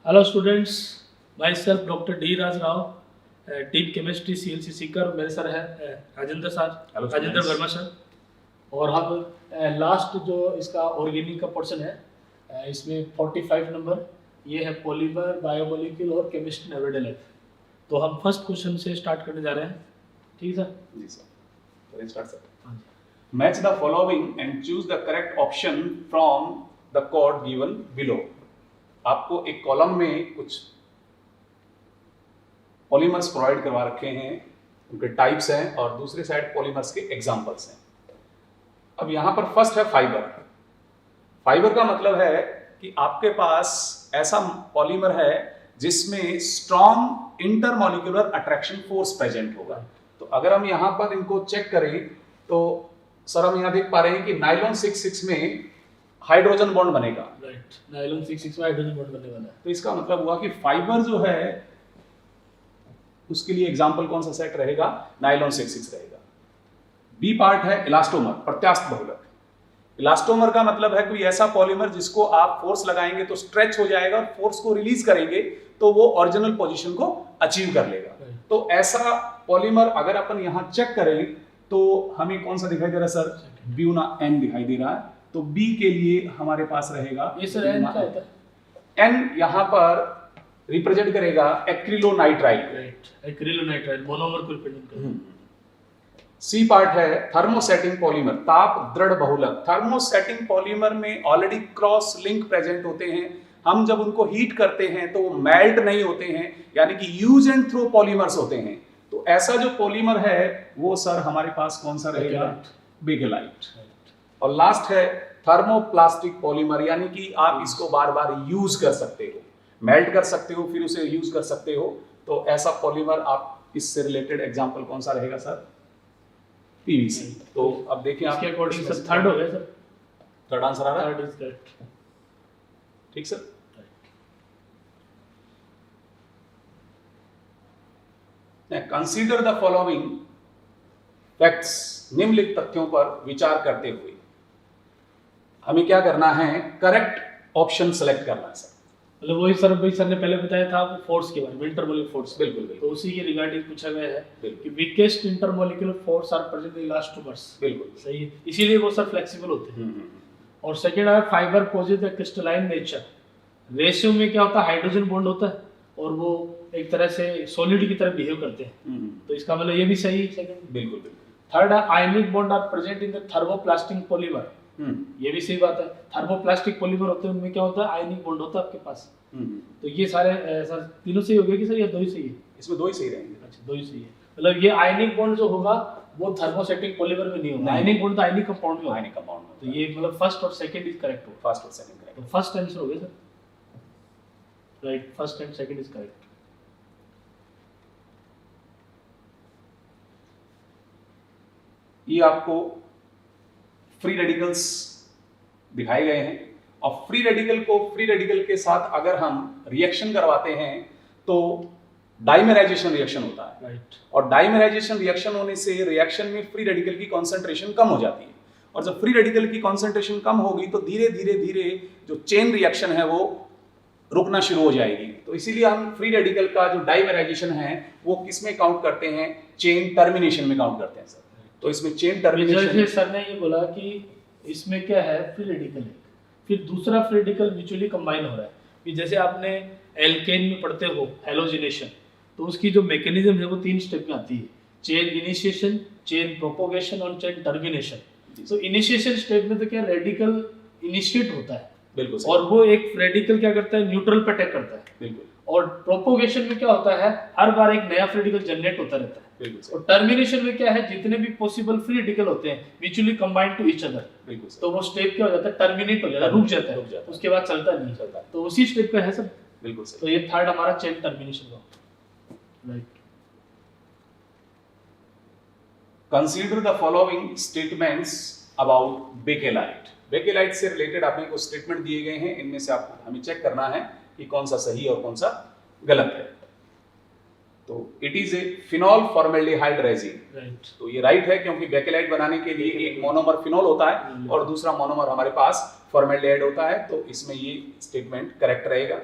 Hello students, my self doctor D Raj Rao, deep chemistry CLC Sikar. मेरे sir है Rajendra Verma sir. और हम लास्ट जो इसका ऑर्गेनिक का पोर्शन है, इसमें 45 नंबर ये है पॉलीमर, बायोमोलिक्यूल और केमिस्ट्री नेवरडेलेट। तो हम फर्स्ट क्वेश्चन से स्टार्ट करने जा रहे हैं। ठीक है सर? जी sir, start sir. Match the following and choose the correct option from the code given below. आपको एक कॉलम में कुछ पॉलीमर्स प्रोवाइड करवा रखे हैं, उनके टाइप्स हैं, और दूसरी साइड पॉलीमर्स के एग्जांपल्स हैं। अब यहां पर फर्स्ट है फाइबर। फाइबर का मतलब है कि आपके पास ऐसा पॉलीमर है जिसमें strong intermolecular attraction force present होगा। तो अगर हम यहां पर इनको चेक करें तो सर हम यहां देख पा रहे हैं कि नाइलॉन 66 में हाइड्रोजन बॉन्ड बनेगा। राइट, नाइलॉन 66 में हाइड्रोजन बॉन्ड बनने वाला है। तो इसका मतलब हुआ कि फाइबर जो है उसके लिए एग्जांपल कौन सा सेट रहेगा? नाइलॉन 66 रहेगा। बी पार्ट है इलास्टोमर, प्रत्यास्थ बहुलक। इलास्टोमर का मतलब है कोई ऐसा पॉलीमर जिसको आप फोर्स लगाएंगे तो स्ट्रेच हो जाएगा, और फोर्स को रिलीज करेंगे तो वो ओरिजिनल पोजीशन को अचीव कर लेगा। तो ऐसा पॉलीमर अगर अपन यहां चेक करें तो हमें कौन सा दिखाई दे रहा है सर? ब्यूना एन दिखाई दे रहा है। तो बी के लिए हमारे पास रहेगा ये सर एन क्या होता है? एन यहां पर रिप्रेजेंट करेगा एक्रिलोनाइट्राइल। राइट, एक्रिलोनाइट्राइल मोनोमर को रिप्रेजेंट करता है। सी पार्ट है थर्मोसेटिंग पॉलीमर, ताप दृढ़ बहुलक। थर्मोसेटिंग पॉलीमर में ऑलरेडी क्रॉस लिंक प्रेजेंट होते हैं। हम जब उनको हीट करते हैं तो वो मेल्ट नहीं होते हैं, यानी कि यूज एंड थ्रो पॉलीमर्स होते हैं। तो ऐसा जो पॉलीमर है वो सर हमारे पास कौन सा रहेगा? बेकेलाइट। और लास्ट है थर्मोप्लास्टिक पॉलीमर, यानी कि आप इसको बार बार यूज कर सकते हो, मेल्ट कर सकते हो, फिर उसे यूज कर सकते हो। तो ऐसा पॉलीमर आप इससे रिलेटेड एग्जांपल कौन सा रहेगा सर? PVC। तो अब देखिए आप इसके अकॉर्डिंग सर थर्ड हो गया सर। थर्ड आंसर आ रहा है? Third is correct. ठीक sir. Consider the following facts. निम्नलिखित तथ्यों पर विचार करते हुए हमें क्या करना है? करेक्ट ऑप्शन सेलेक्ट करना है सर। मतलब वही सर, भाई सर ने पहले बताया था आपको फोर्स के बारे में, इंटरमोलिक्यूलर फोर्स। बिल्कुल तो उसी के रिगार्डिंग पूछा गया है बिल्कुल। कि weakest intermolecular force are present in elastomers. बिल्कुल सही है, इसीलिए वो सर फ्लेक्सिबल होते हैं। और सेकंड है fibre possess the crystalline nature. Ratio में क्या होता है? हाइड्रोजन बॉन्ड होता है और वो एक तरह से सॉलिड की तरह बिहेव करते हैं। तो इसका मतलब ये भी सही है। सेकंड बिल्कुल बिल्कुल। थर्ड है ionic bond are present in the thermoplastic polymer. ये भी सही बात है। थर्मोप्लास्टिक पॉलीमर होते हैं, उनमें क्या होता है? आयनिक बॉन्ड होता है आपके पास। तो ये सारे सर तीनों सही हो गए कि सर या दो ही सही है? इसमें दो ही सही रहेंगे। अच्छा, दो ही सही है। मतलब ये आयनिक बॉन्ड जो होगा वो थर्मोसेटिक पॉलीमर में नहीं होगा। आयनिक बॉन्ड तो आयनिक कंपाउंड में होगा। आयनिक कंपाउंड में। तो ये मतलब फर्स्ट और सेकंड इज करेक्ट होगा। फर्स्ट और सेकंड करेक्ट। तो फर्स्ट आंसर हो गया sir. Right, first and second is correct. ये आपको फ्री रेडिकल्स दिखाए गए हैं, और फ्री रेडिकल के साथ अगर हम रिएक्शन करवाते हैं तो डाइमेराइजेशन रिएक्शन होता है। राइट। और डाइमेराइजेशन रिएक्शन होने से रिएक्शन में फ्री रेडिकल की कॉन्सेंट्रेशन कम हो जाती है, और जब फ्री रेडिकल की कॉन्सेंट्रेशन कम होगी तो धीरे धीरे जो चेन रिएक्शन है वो रुकना शुरू हो जाएगी। तो इसीलिए हम फ्री रेडिकल का जो डाइमेराइजेशन है वो किस में काउंट करते हैं? चेन टर्मिनेशन में काउंट करते हैं सर। तो इसमें चेन टर्मिनेशन, सर ने ये बोला कि इसमें क्या है? फ्री रेडिकल है, फिर दूसरा फ्री रेडिकल म्यूचुअली कंबाइन हो रहा है। कि जैसे आपने एल्केन में पढ़ते हो हैलोजिनेशन, तो उसकी जो मैकेनिज्म है वो 3 स्टेप में आती है: चेन इनिशिएशन, चेन प्रोपोगेशन और चेन टर्मिनेशन। तो इनिशिएशन स्टेप में तो क्या रेडिकल इनिशिएट होता है, बिल्कुल, और वो एक रेडिकल क्या करता है? न्यूट्रल पे अटैक करता है। बिल्कुल। और प्रोपोगेशन में क्या होता है? हर बार एक नया फ्री रेडिकल जनरेट होता रहता है। बिल्कुल। और टर्मिनेशन में क्या है? जितने भी पॉसिबल फ्री रेडिकल होते हैं mutually combined to each other. बिल्कुल। तो वो स्टेप क्या हो जाता है? टर्मिनेट हो जाता है, रुक जाता है, उसके बाद चलता नहीं चलता। तो उसी स्टेप पे है सर। बिल्कुल सही। तो ये थर्ड हमारा चेन टर्मिनेशन का। Right. Consider the following statements about bakelite. Bakelite से रिलेटेड आपने कुछ स्टेटमेंट दिए गए हैं, इनमें से आपको हमें चेक करना है कि कौन सा सही और कौन सा गलत है। तो it is a phenol formaldehyde resin. Right. तो ये राइट है, क्योंकि बेकेलाइट बनाने के लिए एक मोनोमर फिनॉल होता है और दूसरा मोनोमर हमारे पास फॉर्मेल्डिहाइड होता है। तो इसमें ये स्टेटमेंट करेक्ट रहेगा।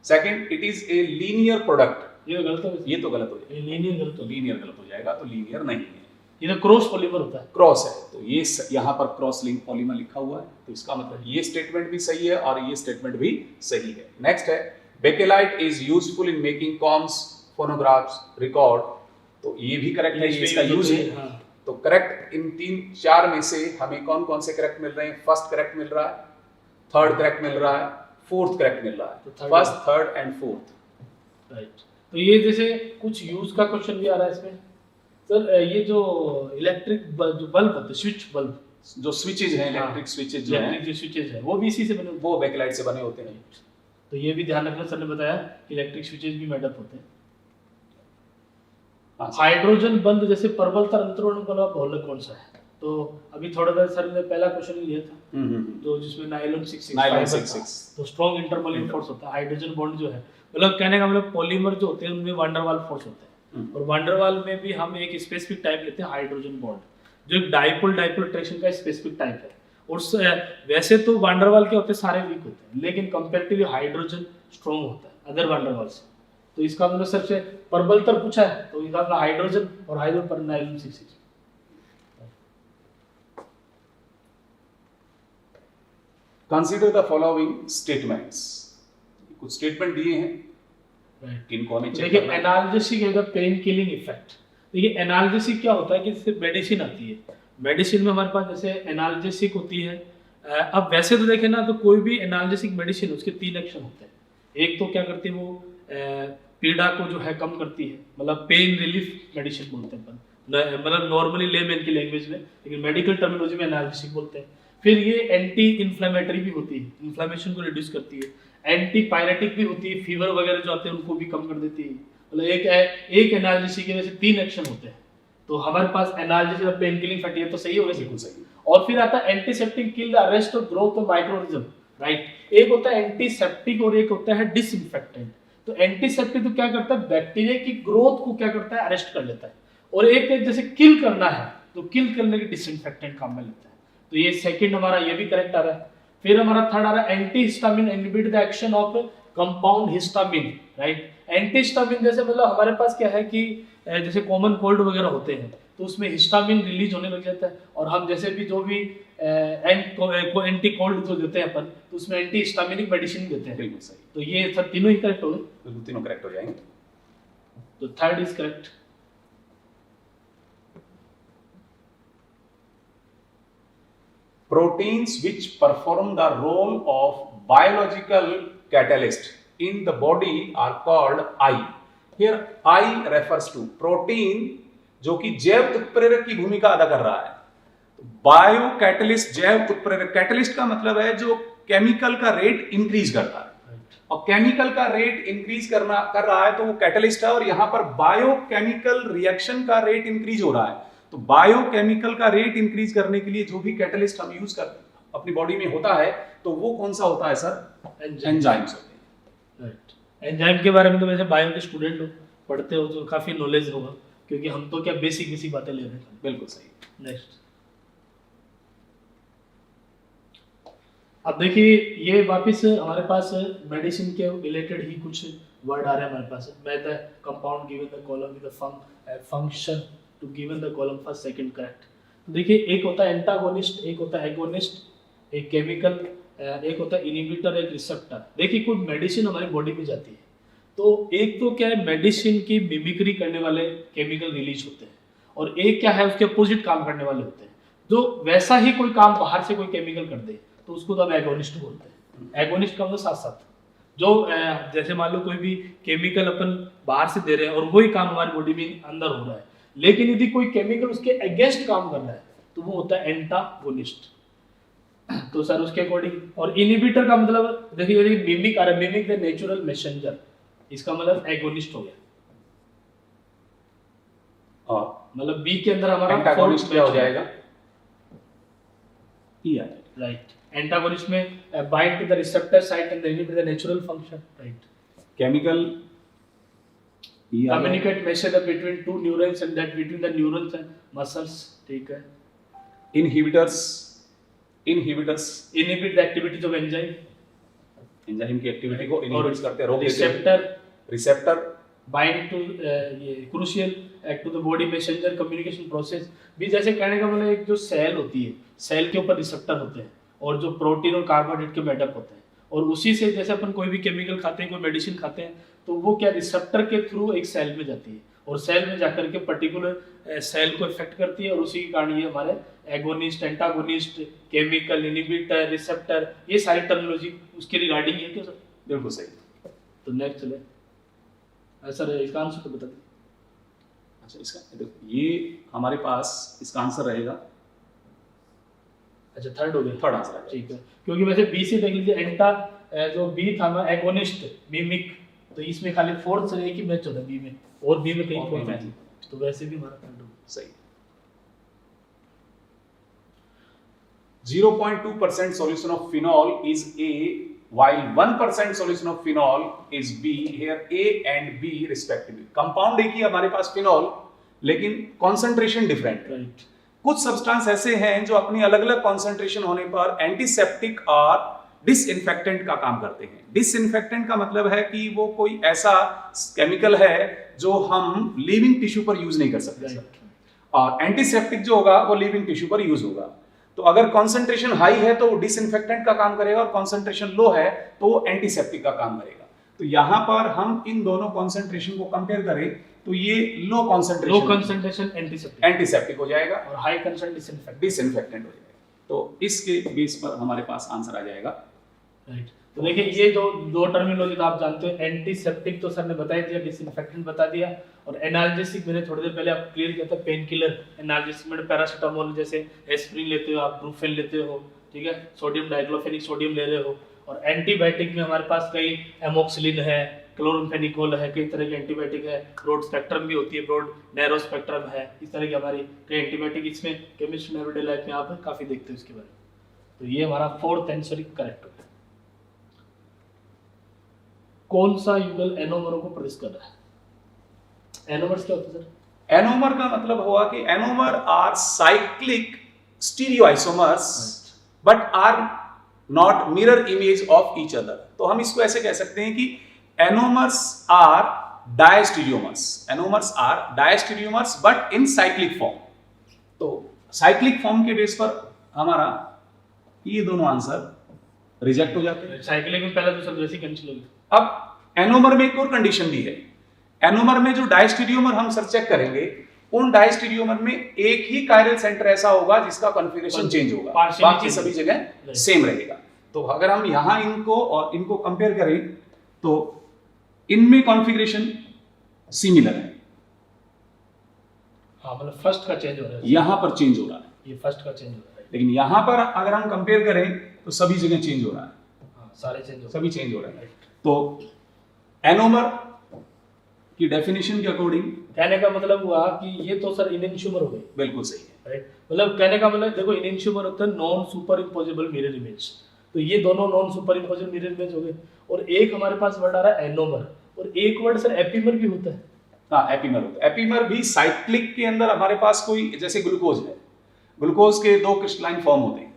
Second, it is a linear product. ये तो गलत है, ये तो गलत हो जाएगा, लीनियर गलत तो हो, लीनियर गलत हो जाएगा, तो लीनियर नहीं है, ये तो क्रॉस पॉलीमर होता है। क्रॉस है। तो ये यहाँ पर क्रॉस लिंक पॉलीमर लिखा हुआ है, तो इसका मतलब ये स्टेटमेंट भी सही है और ये स्टेटमेंट भी सही है। नेक्स्ट है, Bakelite is useful in making combs, phonographs, record, तो ये भी करेक्ट है, ये इसका यूज है। हाँ। तो करेक्ट इन 3-4 में से हमें कौन कौन से करेक्ट मिल रहे हैं? फर्स्ट करेक्ट मिल रहा है, थर्ड करेक्ट मिल रहा है, फोर्थ करेक्ट मिल रहा है, तो first, third and fourth. Right. तो ये जैसे कुछ यूज का क्वेश्चन भी आ रहा है इसमें सर, ये जो इलेक्ट्रिक जो बल्ब होते हैं, स्विच बल्ब, जो स्विचेज हैं, इलेक्ट्रिक स्विचेज जो हैं, इलेक्ट्रिक जो स्विचेज है वो भी इसी से बने होते वो बैकलाइट से बने होते हैं। हैं। तो ये भी ध्यान रखना, सर ने बताया कि इलेक्ट्रिक स्विचेज भी मेटअप होते हैं। हाँ, हाइड्रोजन बंद जैसे परवलतर अंतरण वाला बहुलक कौन सा है? तो अभी थोड़ा देर सर ने पहला क्वेश्चन लिया था, तो जिसमें नायलॉन 66 नायलॉन फाइबर 66, था, तो स्ट्रॉन्ग इंटरमोलिन फोर्स होता है। हाइड्रोजन बॉन्ड जो है, मतलब कहने का मतलब पॉलीमर जो होते हैं उनमें वांडरवाल फोर्स होता है, और वांडरवाल में भी हम एक स्पेसिफिक टाइप लेते हैं हाइड्रोजन बॉन्ड, जो एक डाइपोल डाइपोल अट्रैक्शन का स्पेसिफिक टाइप है। और वैसे तो वांडरवाल के होते सारे वीक होते हैं, लेकिन कंपैरेटिवली हाइड्रोजन स्ट्रॉन्ग होता है अदर वांडरवाल से। तो इसका मतलब सबसे परबलतर पूछा है, तो इसका मतलब हाइड्रोजन और हाइड्रोजन पर nylon 66। Consider the following statements, कुछ स्टेटमेंट दिए हैं, किनको हमें चेक देखिए, करना है। एनाल्जेसिक है पेन किलिंग इफेक्ट। देखिए एनाल्जेसिक क्या होता है कि जैसे मेडिसिन आती है, मेडिसिन में हमारे पास जैसे एनाल्जेसिक होती है। अब वैसे तो देखें ना, तो कोई भी एनाल्जेसिक मेडिसिन उसके 3 एक्शन होते हैं। एक तो क्या करती है वो पीड़ा को जो है कम करती है, मतलब पेन रिलीफ मेडिसिन बोलते हैं अपन, मतलब नॉर्मली लेमैन की लैंग्वेज में, लेकिन मेडिकल टर्मिनोलॉजी में एनाल्जेसिक बोलते हैं। फिर ये एंटी इन्फ्लेमेटरी भी होती है, इन्फ्लेमेशन को रिड्यूस करती है। एंटी पायरेटिक भी होती है, फीवर वगैरह जो आते हैं उनको भी कम कर देती है। मतलब एक एनाल्जेसिक के वैसे 3 एक्शन होते हैं। तो हमारे पास एनाल्जेसिक और पेन किलिंग फैटी है, तो सही होगा, बिल्कुल सही। और फिर आता है एंटीसेप्टिक, किल द अरेस्ट और ग्रोथ ऑफ माइक्रोऑर्गेनिज्म, राइट। एक होता है एंटीसेप्टिक और एक होता है डिसइंफेक्टेंट। तो एंटीसेप्टिक तो क्या करता है, बैक्टीरिया की ग्रोथ को क्या करता है, अरेस्ट कर लेता है। और एक जैसे किल करना है, तो किल करने के डिसइंफेक्टेंट काम में लेता है। तो ये सेकंड हमारा ये भी करेक्ट आ रहा है। फिर हमारा थर्ड आ रहा है anti histamine inhibit the action of compound histamine, right. Anti histamine जैसे मतलब हमारे पास क्या है कि जैसे कॉमन कोल्ड वगैरह होते हैं, तो उसमें हिस्टामिन रिलीज होने लग जाता है, और हम जैसे भी जो भी एंटी कोल्ड जो देते हैं अपन, तो उसमें एंटी हिस्टामिनिक मेडिसिन देते हैं। बिल्कुल सही, तो ये सब तीनों ही करेक्ट हो गए, बिल्कुल तीनों करेक्ट हो जाएंगे। तो third is correct. Proteins which perform the role of biological catalyst in the body are called I. Here I refers to protein जो कि जैव उत्प्रेरक की भूमिका अदा कर रहा है। बायो कैटलिस्ट, जैव उत्प्रेरक, कैटलिस्ट का मतलब है जो केमिकल का रेट इंक्रीज करता है, और केमिकल का रेट इंक्रीज कर रहा है तो वो कैटलिस्ट है। और यहाँ पर बायोकेमिकल रिएक्शन का रेट इंक्रीज हो रहा है, तो बायोकेमिकल का रेट इंक्रीज करने के लिए जो भी कैटलिस्ट हम यूज करते हैं अपनी बॉडी में होता है, तो वो कौन सा होता है सर? एंजाइम्स होते हैं। राइट। एंजाइम के बारे में तो वैसे बायो के स्टूडेंट हो, पढ़ते हो, तो काफी नॉलेज होगा, क्योंकि हम तो क्या बेसिक बातें ले रहे हैं। बिल्कुल सही। नेक्स्ट, अब देखिए ये वापस हमारे पास मेडिसिन के रिलेटेड ही कुछ वर्ड आ रहे हैं हमारे पास। Match the compound given the column with the function to given the column first second correct. तो देखिए एक होता है एंटागोनिस्ट, एक होता है एगोनिस्ट, एक केमिकल, एक होता है इनहिबिटर, एक रिसेप्टर। देखिए कोई मेडिसिन हमारी बॉडी में जाती है, तो एक तो क्या है, मेडिसिन की मिमिक्री करने वाले केमिकल रिलीज होते हैं, और एक क्या है, उसके अपोजिट काम करने वाले होते हैं। जो वैसा ही कोई काम बाहर से कोई केमिकल कर दे, तो उसको तो हम एगोनिस्ट बोलते हैं। एगोनिस्ट का मतलब साथ साथ जो जैसे मान लो कोई भी केमिकल अपन बाहर से दे रहे हैं और वही काम हमारी बॉडी में अंदर हो रहा है, लेकिन यदि कोई केमिकल उसके अगेंस्ट काम कर रहा है, तो वो होता है एंटागोनिस्ट। तो सर उसके अकॉर्डिंग, और इनहिबिटर का मतलब देखिए यदि मिमिक आ रहा है, मिमिक द नेचुरल मैसेंजर, इसका मतलब एगोनिस्ट हो गया। और मतलब बी के अंदर हमारा एंटागोनिस्ट क्या हो जाएगा? ई आ जाएगा, राइट। एंटागोनिस्ट में bind to the receptor site and inhibit the natural function, right. Chemical communicate message between two neurons and that between the neurons and muscles, ठीक है। Inhibitors inhibit the activities of enzyme, enzyme की activity को inhibit करते हैं, रोक देते receptor हैं। Receptor bind to ये crucial to the body messenger communication process भी, जैसे कहने का मतलब एक जो सेल होती है, सेल के ऊपर रिसेप्टर होते हैं और जो प्रोटीन और कार्बोहाइड्रेट के मेटअप होते हैं, और उसी से जैसे अपन कोई भी केमिकल खाते हैं, कोई मेडिसिन खाते हैं, तो वो क्या रिसेप्टर के थ्रू एक सेल में जाती है और सेल में जाकर के पर्टिकुलर सेल को इफेक्ट करती है, और उसी के कारण ये हमारे agonist, antagonist, chemical inhibitor, receptor, ये सारी टर्मिनोलॉजी उसके रिगार्डिंग है क्या सर? बिल्कुल सही। तो नेक्स्ट चले सर, इसका आंसर तो बता दीजिए। अच्छा, इसका देखो, ये हमारे पास इसका आंसर रहेगा, अच्छा थर्ड हो गया, थर्ड आंसर है। ठीक है, क्योंकि वैसे बी से देख लीजिए, एंटा जो बी था ना एगोनिस्ट मिमिक, तो इसमें खाली फोर्थ से एक ही मैच होता है बी में, और बी में कहीं फोर्थ मैच, तो वैसे भी हमारा थर्ड हो गया। सही। 0.2% solution of phenol is A, while 1% solution of phenol is B. Here A and B respectively. Compound एक ही हमारे पास phenol, लेकिन concentration different. राइट। कुछ सब्सटेंस ऐसे हैं जो अपनी अलग अलग कॉन्सेंट्रेशन होने पर एंटीसेप्टिक और डिसइंफेक्टेंट का काम करते हैं। डिसइंफेक्टेंट का मतलब है कि वो कोई ऐसा केमिकल है जो हम लिविंग टिश्यू पर यूज नहीं कर सकते, और एंटीसेप्टिक जो होगा वो लिविंग टिश्यू पर यूज होगा। तो अगर कॉन्सेंट्रेशन हाई है तो वो डिसइंफेक्टेंट का काम करेगा, और कॉन्सेंट्रेशन लो है तो वो एंटीसेप्टिक का काम करेगा। तो यहाँ पर हम इन दोनों कॉन्सेंट्रेशन को कंपेयर करें तो ये लो कंसंट्रेशन एंटीसेप्टिक हो जाएगा, और हाई कंसंट्रेशन डिसइंफेक्टेंट हो जाएगा। तो इसके बेस पर हमारे पास आंसर आ जाएगा। राइट। तो देखिए, ये जो दो टर्मिनोलॉजी तो आप जानते हो, एंटीसेप्टिक तो सर ने बता ही दिया, डिसइंफेक्टेंट बता दिया, और एनाल्जेसिक मैंने थोड़ी देर पहले आपको क्लियर किया था, पेन किलर। एनाल्जेसिक में पैरासीटामोल जैसे एस्प्रिन लेते हो आप, ब्रूफेन लेते हो, ठीक है, सोडियम डाइक्लोफेनिक सोडियम ले रहे हो। और एंटीबायोटिक में हमारे पास कई एमोक्सिलिन है, क्लोरमफेनिकोल है, कई तरह के एंटीबायोटिक है, ब्रॉड स्पेक्ट्रम भी होती है, ब्रॉड नैरो स्पेक्ट्रम है, इस तरह की हमारी कई एंटीबायोटिक इसमें केमिस्ट्री में एवरीडे लाइफ में आप काफी देखते हो इसके बारे में। तो ये हमारा फोर्थ आंसर करेक्ट हो गया। कौन सा युगल एनोमरों को प्रदर्शित कर रहा है? एनोमर्स क्या होता है सर? एनोमर का मतलब हुआ कि anomer are cyclic stereoisomers but are not mirror image of each other. तो हम इसको ऐसे कह सकते हैं कि anomers are diastereomers, anomers are diastereomers but in cyclic form. तो साइक्लिक फॉर्म के बेस पर हमारा ये दोनों आंसर रिजेक्ट हो जाते हैं। साइक्लिक में पहला दूसरा वैसी कंडीशन होगी। अब एनोमर में एक और कंडीशन भी है। एनोमर में जो डायस्टीरियोमर हम सर चेक करेंगे, उन डायस्टीरियोमर में एक ही कायरल सेंटर ऐसा होगा जिसका कॉन्फ़िगरेशन चेंज होगा, बाकी सभी जगह सेम रहेगा। तो अगर हम यहां इनको और इनको कंपेयर करें तो इनमें कॉन्फ़िगरेशन सिमिलर है। हाँ, मतलब फर्स्ट का चेंज हो रहा है, यहां पर चेंज हो रहा है, ये फर्स्ट का चेंज हो रहा है, लेकिन यहां पर अगर हम कंपेयर करें तो सभी जगह चेंज हो रहा है। हाँ, सारे चेंज हो सभी चेंज हो रहा है। तो एनोमर की डेफिनेशन के अकॉर्डिंग कहने का मतलब हुआ कि ये तो सर इनेंशियोमर हो गई। बिल्कुल सही है, राइट। मतलब कहने का मतलब देखो, इनेंशियोमर होता है non super imposable mirror image, तो ये दोनों non super imposable mirror image हो गए। और एक हमारे पास वर्ड आ रहा है एनोमर, और एक वर्ड सर एपीमर भी होता है। हाँ, एपीमर होता है। एपीमर भी साइक्लिक के अंदर हमारे पास कोई, जैसे ग्लूकोज है, ग्लूकोज के दो क्रिस्टलाइन फॉर्म होते हैं,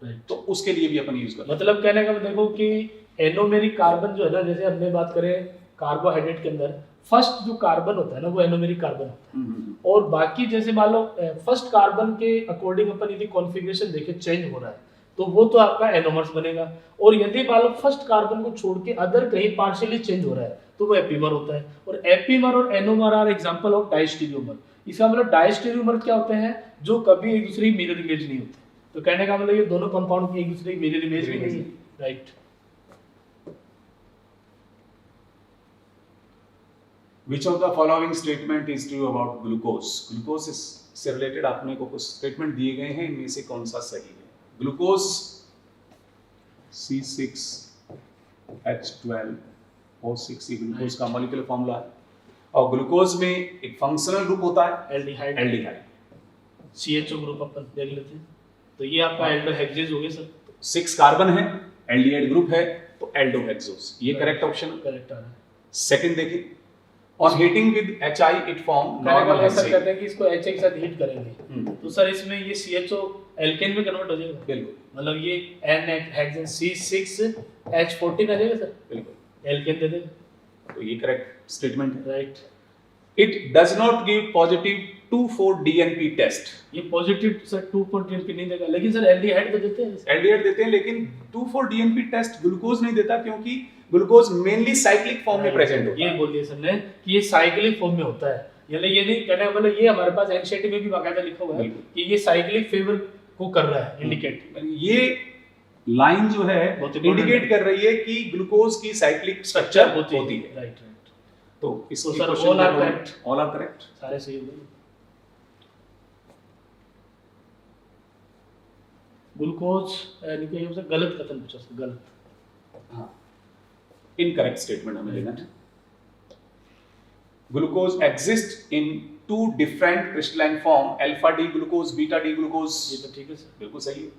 राइट, तो उसके लिए भी अपन यूज करते हैं। मतलब कहने का मतलब देखो कि एनोमेरिक कार्बन जो है ना, जैसे हमने बात करें कार्बोहाइड्रेट के अंदर फर्स्ट जो कार्बन होता है ना वो एनोमेरिक कार्बन होता है, और बाकी जैसे मान लो फर्स्ट कार्बन के अकॉर्डिंग अपन यदि कॉन्फ़िगरेशन देखे चेंज हो रहा है तो वो तो आपका एनोमर्स बनेगा। और यदि मान लो फर्स्ट कार्बन को छोड़ के अदर कहीं पार्शियली चेंज हो रहा है तो वो एपीमर होता है। और एपीमर और anomer are example of diastereomer. इसका मतलब डायस्टीरियोमर क्या होते हैं, जो कभी एक दूसरे की मिरर इमेज नहीं होते। तो कहने का मतलब ये दोनों कंपाउंड की एक दूसरे की मिरर इमेज भी नहीं है, right. Which of the following statement is true about glucose? Glucose से रिलेटेड आपने को कुछ स्टेटमेंट दिए गए हैं, इनमें से कौन सा सही है? ग्लूकोज C6H12O6 ये ग्लूकोज का मॉलिक्यूलर फॉर्मूला है, और ग्लूकोज में एक फंक्शनल ग्रुप होता है एल्डिहाइड, एल्डिहाइड, CHO ग्रुप अपन देख लेते हैं। तो ये आपका एल्डोहेक्सेज हो गया सर। 6 कार्बन है, एल्डिहाइड ग्रुप है, तो एल्डोहेक्सोस, ये करेक्ट ऑप्शन है। करेक्ट आ रहा है। सेकंड देखिए, On heating with HI it form normal sir hexane. कहते हैं कि इसको HA के साथ हीट करेंगे तो सर इसमें ये CHO एल्केन में कन्वर्ट हो जाएगा बिल्कुल मतलब ये N हेक्सेन C6H14 आ जाएगा सर बिल्कुल एल्केन दे देगा तो ये करेक्ट स्टेटमेंट है. Right It does not give positive 2,4-DNP test. ये पॉजिटिव सर 2.3 नहीं देगा लेकिन सर एल्डिहाइड तो देते हैं एल्डिहाइड देते हैं लेकिन 2,4-DNP टेस्ट ग्लूकोज नहीं देता क्योंकि ग्लूकोज मेनली साइक्लिक फॉर्म में प्रेजेंट होता ये है. बोल दिया सर ने कि ये साइक्लिक फॉर्म में होता है यानी ये नहीं कहने का मतलब ये हमारे पास एनसीईआरटी में भी बाकायदा लिखा हुआ है बिल्कुल. कि ये साइक्लिक फेवर को कर रहा है इंडिकेट ये लाइन जो है बहुत important इंडिकेट है. कर रही है कि ग्लूकोज की साइक्लिक स्ट्रक्चर होती है. राइट राइट तो इसको sir all are correct. All are correct. सारे सही हो गए ग्लूकोज यानी कि हमसे गलत कथन पूछा सर गलत हाँ इनकरेक्ट स्टेटमेंट हमें लेना है. Glucose exist in two different crystalline form alpha D glucose beta D glucose. ये तो ठीक है सर बिल्कुल सही है.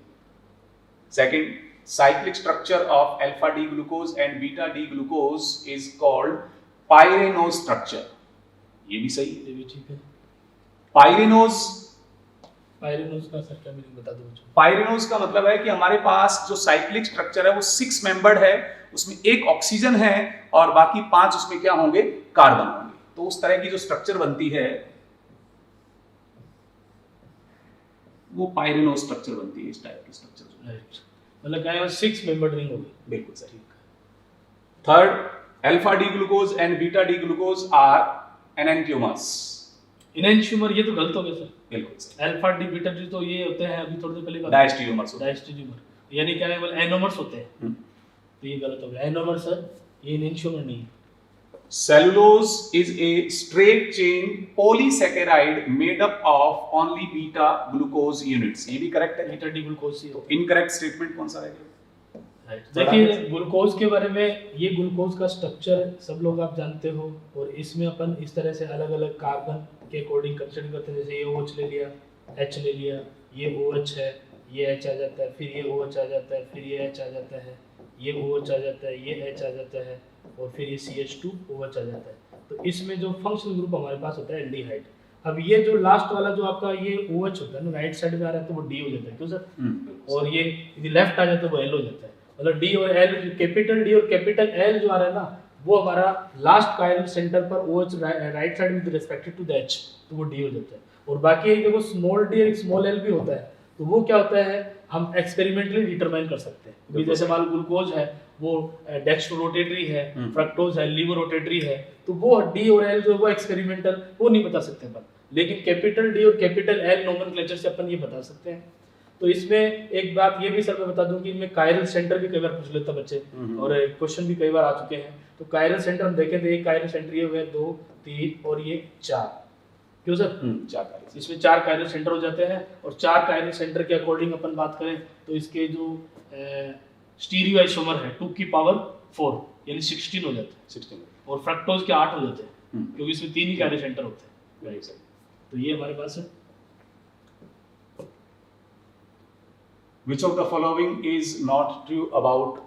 Second cyclic structure of alpha D glucose and beta D glucose is called pyranose structure. ये भी सही है. ये भी ठीक है pyranose पायरेनोज का सर क्या मीनिंग बता दो मुझे पायरेनोज का मतलब है कि हमारे पास जो साइक्लिक स्ट्रक्चर है वो 6 मेंबर्ड है उसमें एक ऑक्सीजन है और बाकी 5 उसमें क्या होंगे कार्बन होंगे. तो उस तरह की जो स्ट्रक्चर बनती है वो पायरेनोज स्ट्रक्चर बनती है. इस टाइप की स्ट्रक्चर राइट मतलब क्या है 6 मेंबर रिंग होगी बिल्कुल सही. Third alpha D glucose and beta D glucose are enantiomers. Enantiomer ये तो गलत हो गया सर बिल्कुल सही. अल्फा डी बीटा डी तो ये होते हैं अभी थोड़ी देर पहले डायस्टियोमर्स होते हैं. डायस्टियोमर यानी क्या है बोल एनोमर्स होते हैं तो ये गलत हो गया एनोमर सर ये इनेंशियोमर नहीं है. Cellulose is a straight chain polysaccharide made up of only beta glucose units. ये भी करेक्ट है. बीटा डी ग्लूकोज ही तो इनकरेक्ट स्टेटमेंट कौन सा रहेगा? राइट देखिए ग्लूकोज के बारे में ये ग्लूकोज का स्ट्रक्चर सब लोग आप जानते हो और इसमें अपन इस तरह से अलग अलग कार्बन के अकॉर्डिंग कंसीडर करते हैं. जैसे ये OH ले लिया H ले लिया ये OH है ये H आ जाता है फिर ये OH आ जाता है फिर ये H आ जाता है ये OH आ जाता है ये H आ जाता है और फिर ये CH2OH आ जाता है. तो इसमें जो फंक्शनल ग्रुप हमारे पास होता है एल्डिहाइड. अब ये जो लास्ट वाला जो आपका ये OH होता है ना राइट साइड में आ रहा है तो वो D हो जाता है क्यों सर और ये यदि लेफ्ट आ जाए तो वो L हो जाता है. मतलब D और L कैपिटल D और कैपिटल L जो आ रहा है ना वो हमारा लास्ट कायरल सेंटर पर OH right side with respect to the H तो वो D हो जाता है. और बाकी देखो स्मॉल d और स्मॉल l भी होता है तो वो क्या होता है हम एक्सपेरिमेंटली डिटरमाइन कर सकते हैं. क्योंकि जैसे मान लो ग्लूकोज है वो डेक्स्ट्रो रोटेटरी है फ्रक्टोज है लीवर रोटेटरी है तो वो d और l जो है वो एक्सपेरिमेंटल वो नहीं बता सकते अपन. लेकिन कैपिटल D और कैपिटल L नोमेनक्लेचर से अपन ये बता सकते हैं. तो इसमें एक बात ये भी सर मैं बता दूं कि इनमें कायरल सेंटर भी कई बार पूछ लेता बच्चे और क्वेश्चन भी कई बार आ चुके हैं. तो कायरल सेंटर हम देखें तो एक कायरल सेंटर ये हुए 2 3 और ये 4 क्यों सर 4 कायरल. इसमें 4 कायरल सेंटर हो जाते हैं और 4 कायरल सेंटर के अकॉर्डिंग अपन बात करें तो इसके जो स्टीरियो आइसोमर है 2 की पावर 4 यानी 16 हो जाते हैं 16 और फ्रक्टोज के 8 हो जाते हैं क्योंकि इसमें 3 ही कायरल सेंटर होते हैं. वेरी सही. तो ये हमारे पास है. Which of the following is not true about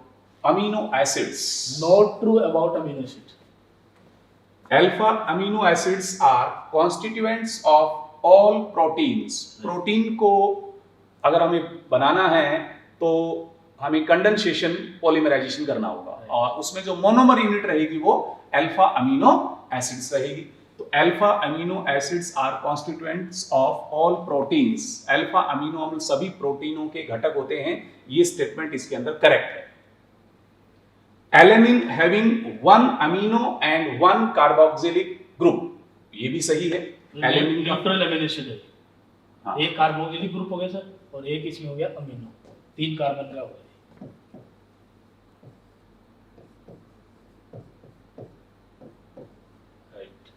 amino acids? Not true about amino acid. Alpha amino acids are constituents of all proteins. Protein को अगर हमें बनाना है तो हमें कंडेंसेशन पॉलीमराइजेशन करना होगा और उसमें जो मोनोमर यूनिट रहेगी वो अल्फा अमीनो एसिड्स रहेगी. तो alpha amino acids are constituents of all proteins. Alpha amino अम्ल सभी प्रोटीनों के घटक होते हैं. ये स्टेटमेंट इसके अंदर करेक्ट है. Alanine having 1 amino and 1 carboxylic group. ये भी सही है. एलेनिन का न्यूट्रल अमीनो एसिड है. हाँ. एक कार्बोक्सिलिक ग्रुप हो गया सर और एक इसमें हो गया अमीनो 3 कार्बन का हो गया.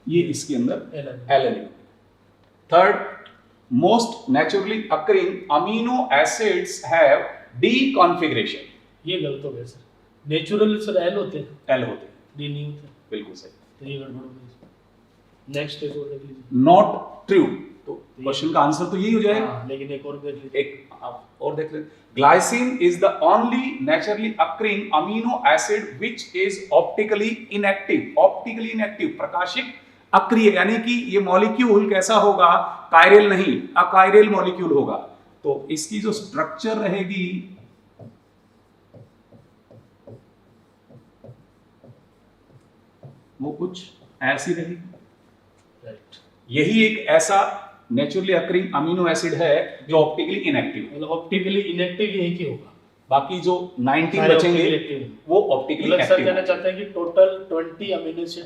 ये इसके अंदर alanine. Alanine. Third most naturally occurring amino acids have D configuration. ये गलत हो गया सर. नेचुरल सर एल होते हैं एल होते हैं. डी नहीं होते. बिल्कुल सही. तो ये गड़बड़ हो गई. नेक्स्ट एक और देख लीजिए. Not true. तो क्वेश्चन का आंसर तो यही हो जाएगा. हाँ, लेकिन एक और देख लीजिए. एक आप और देख लें. Glycine is the only naturally occurring amino acid which is optically inactive. Optically inactive प्रकाशिक अक्रिय, यानी कि ये मॉलिक्यूल कैसा होगा, कायरल नहीं, अकायरल मॉलिक्यूल होगा। तो इसकी जो स्ट्रक्चर रहेगी वो कुछ ऐसी रहेगी। राइट, यही एक ऐसा नेचुरली अकरिंग अमीनो एसिड है जो ऑप्टिकली इनएक्टिव है। मतलब ऑप्टिकली इनएक्टिव यही की होगा, बाकी जो 19 सारे बचेंगे optically active हैं। वो ऑप्टिकली मतलब सर एक्टिव कहना चाहते हैं कि टोटल 20 अमीनो एसिड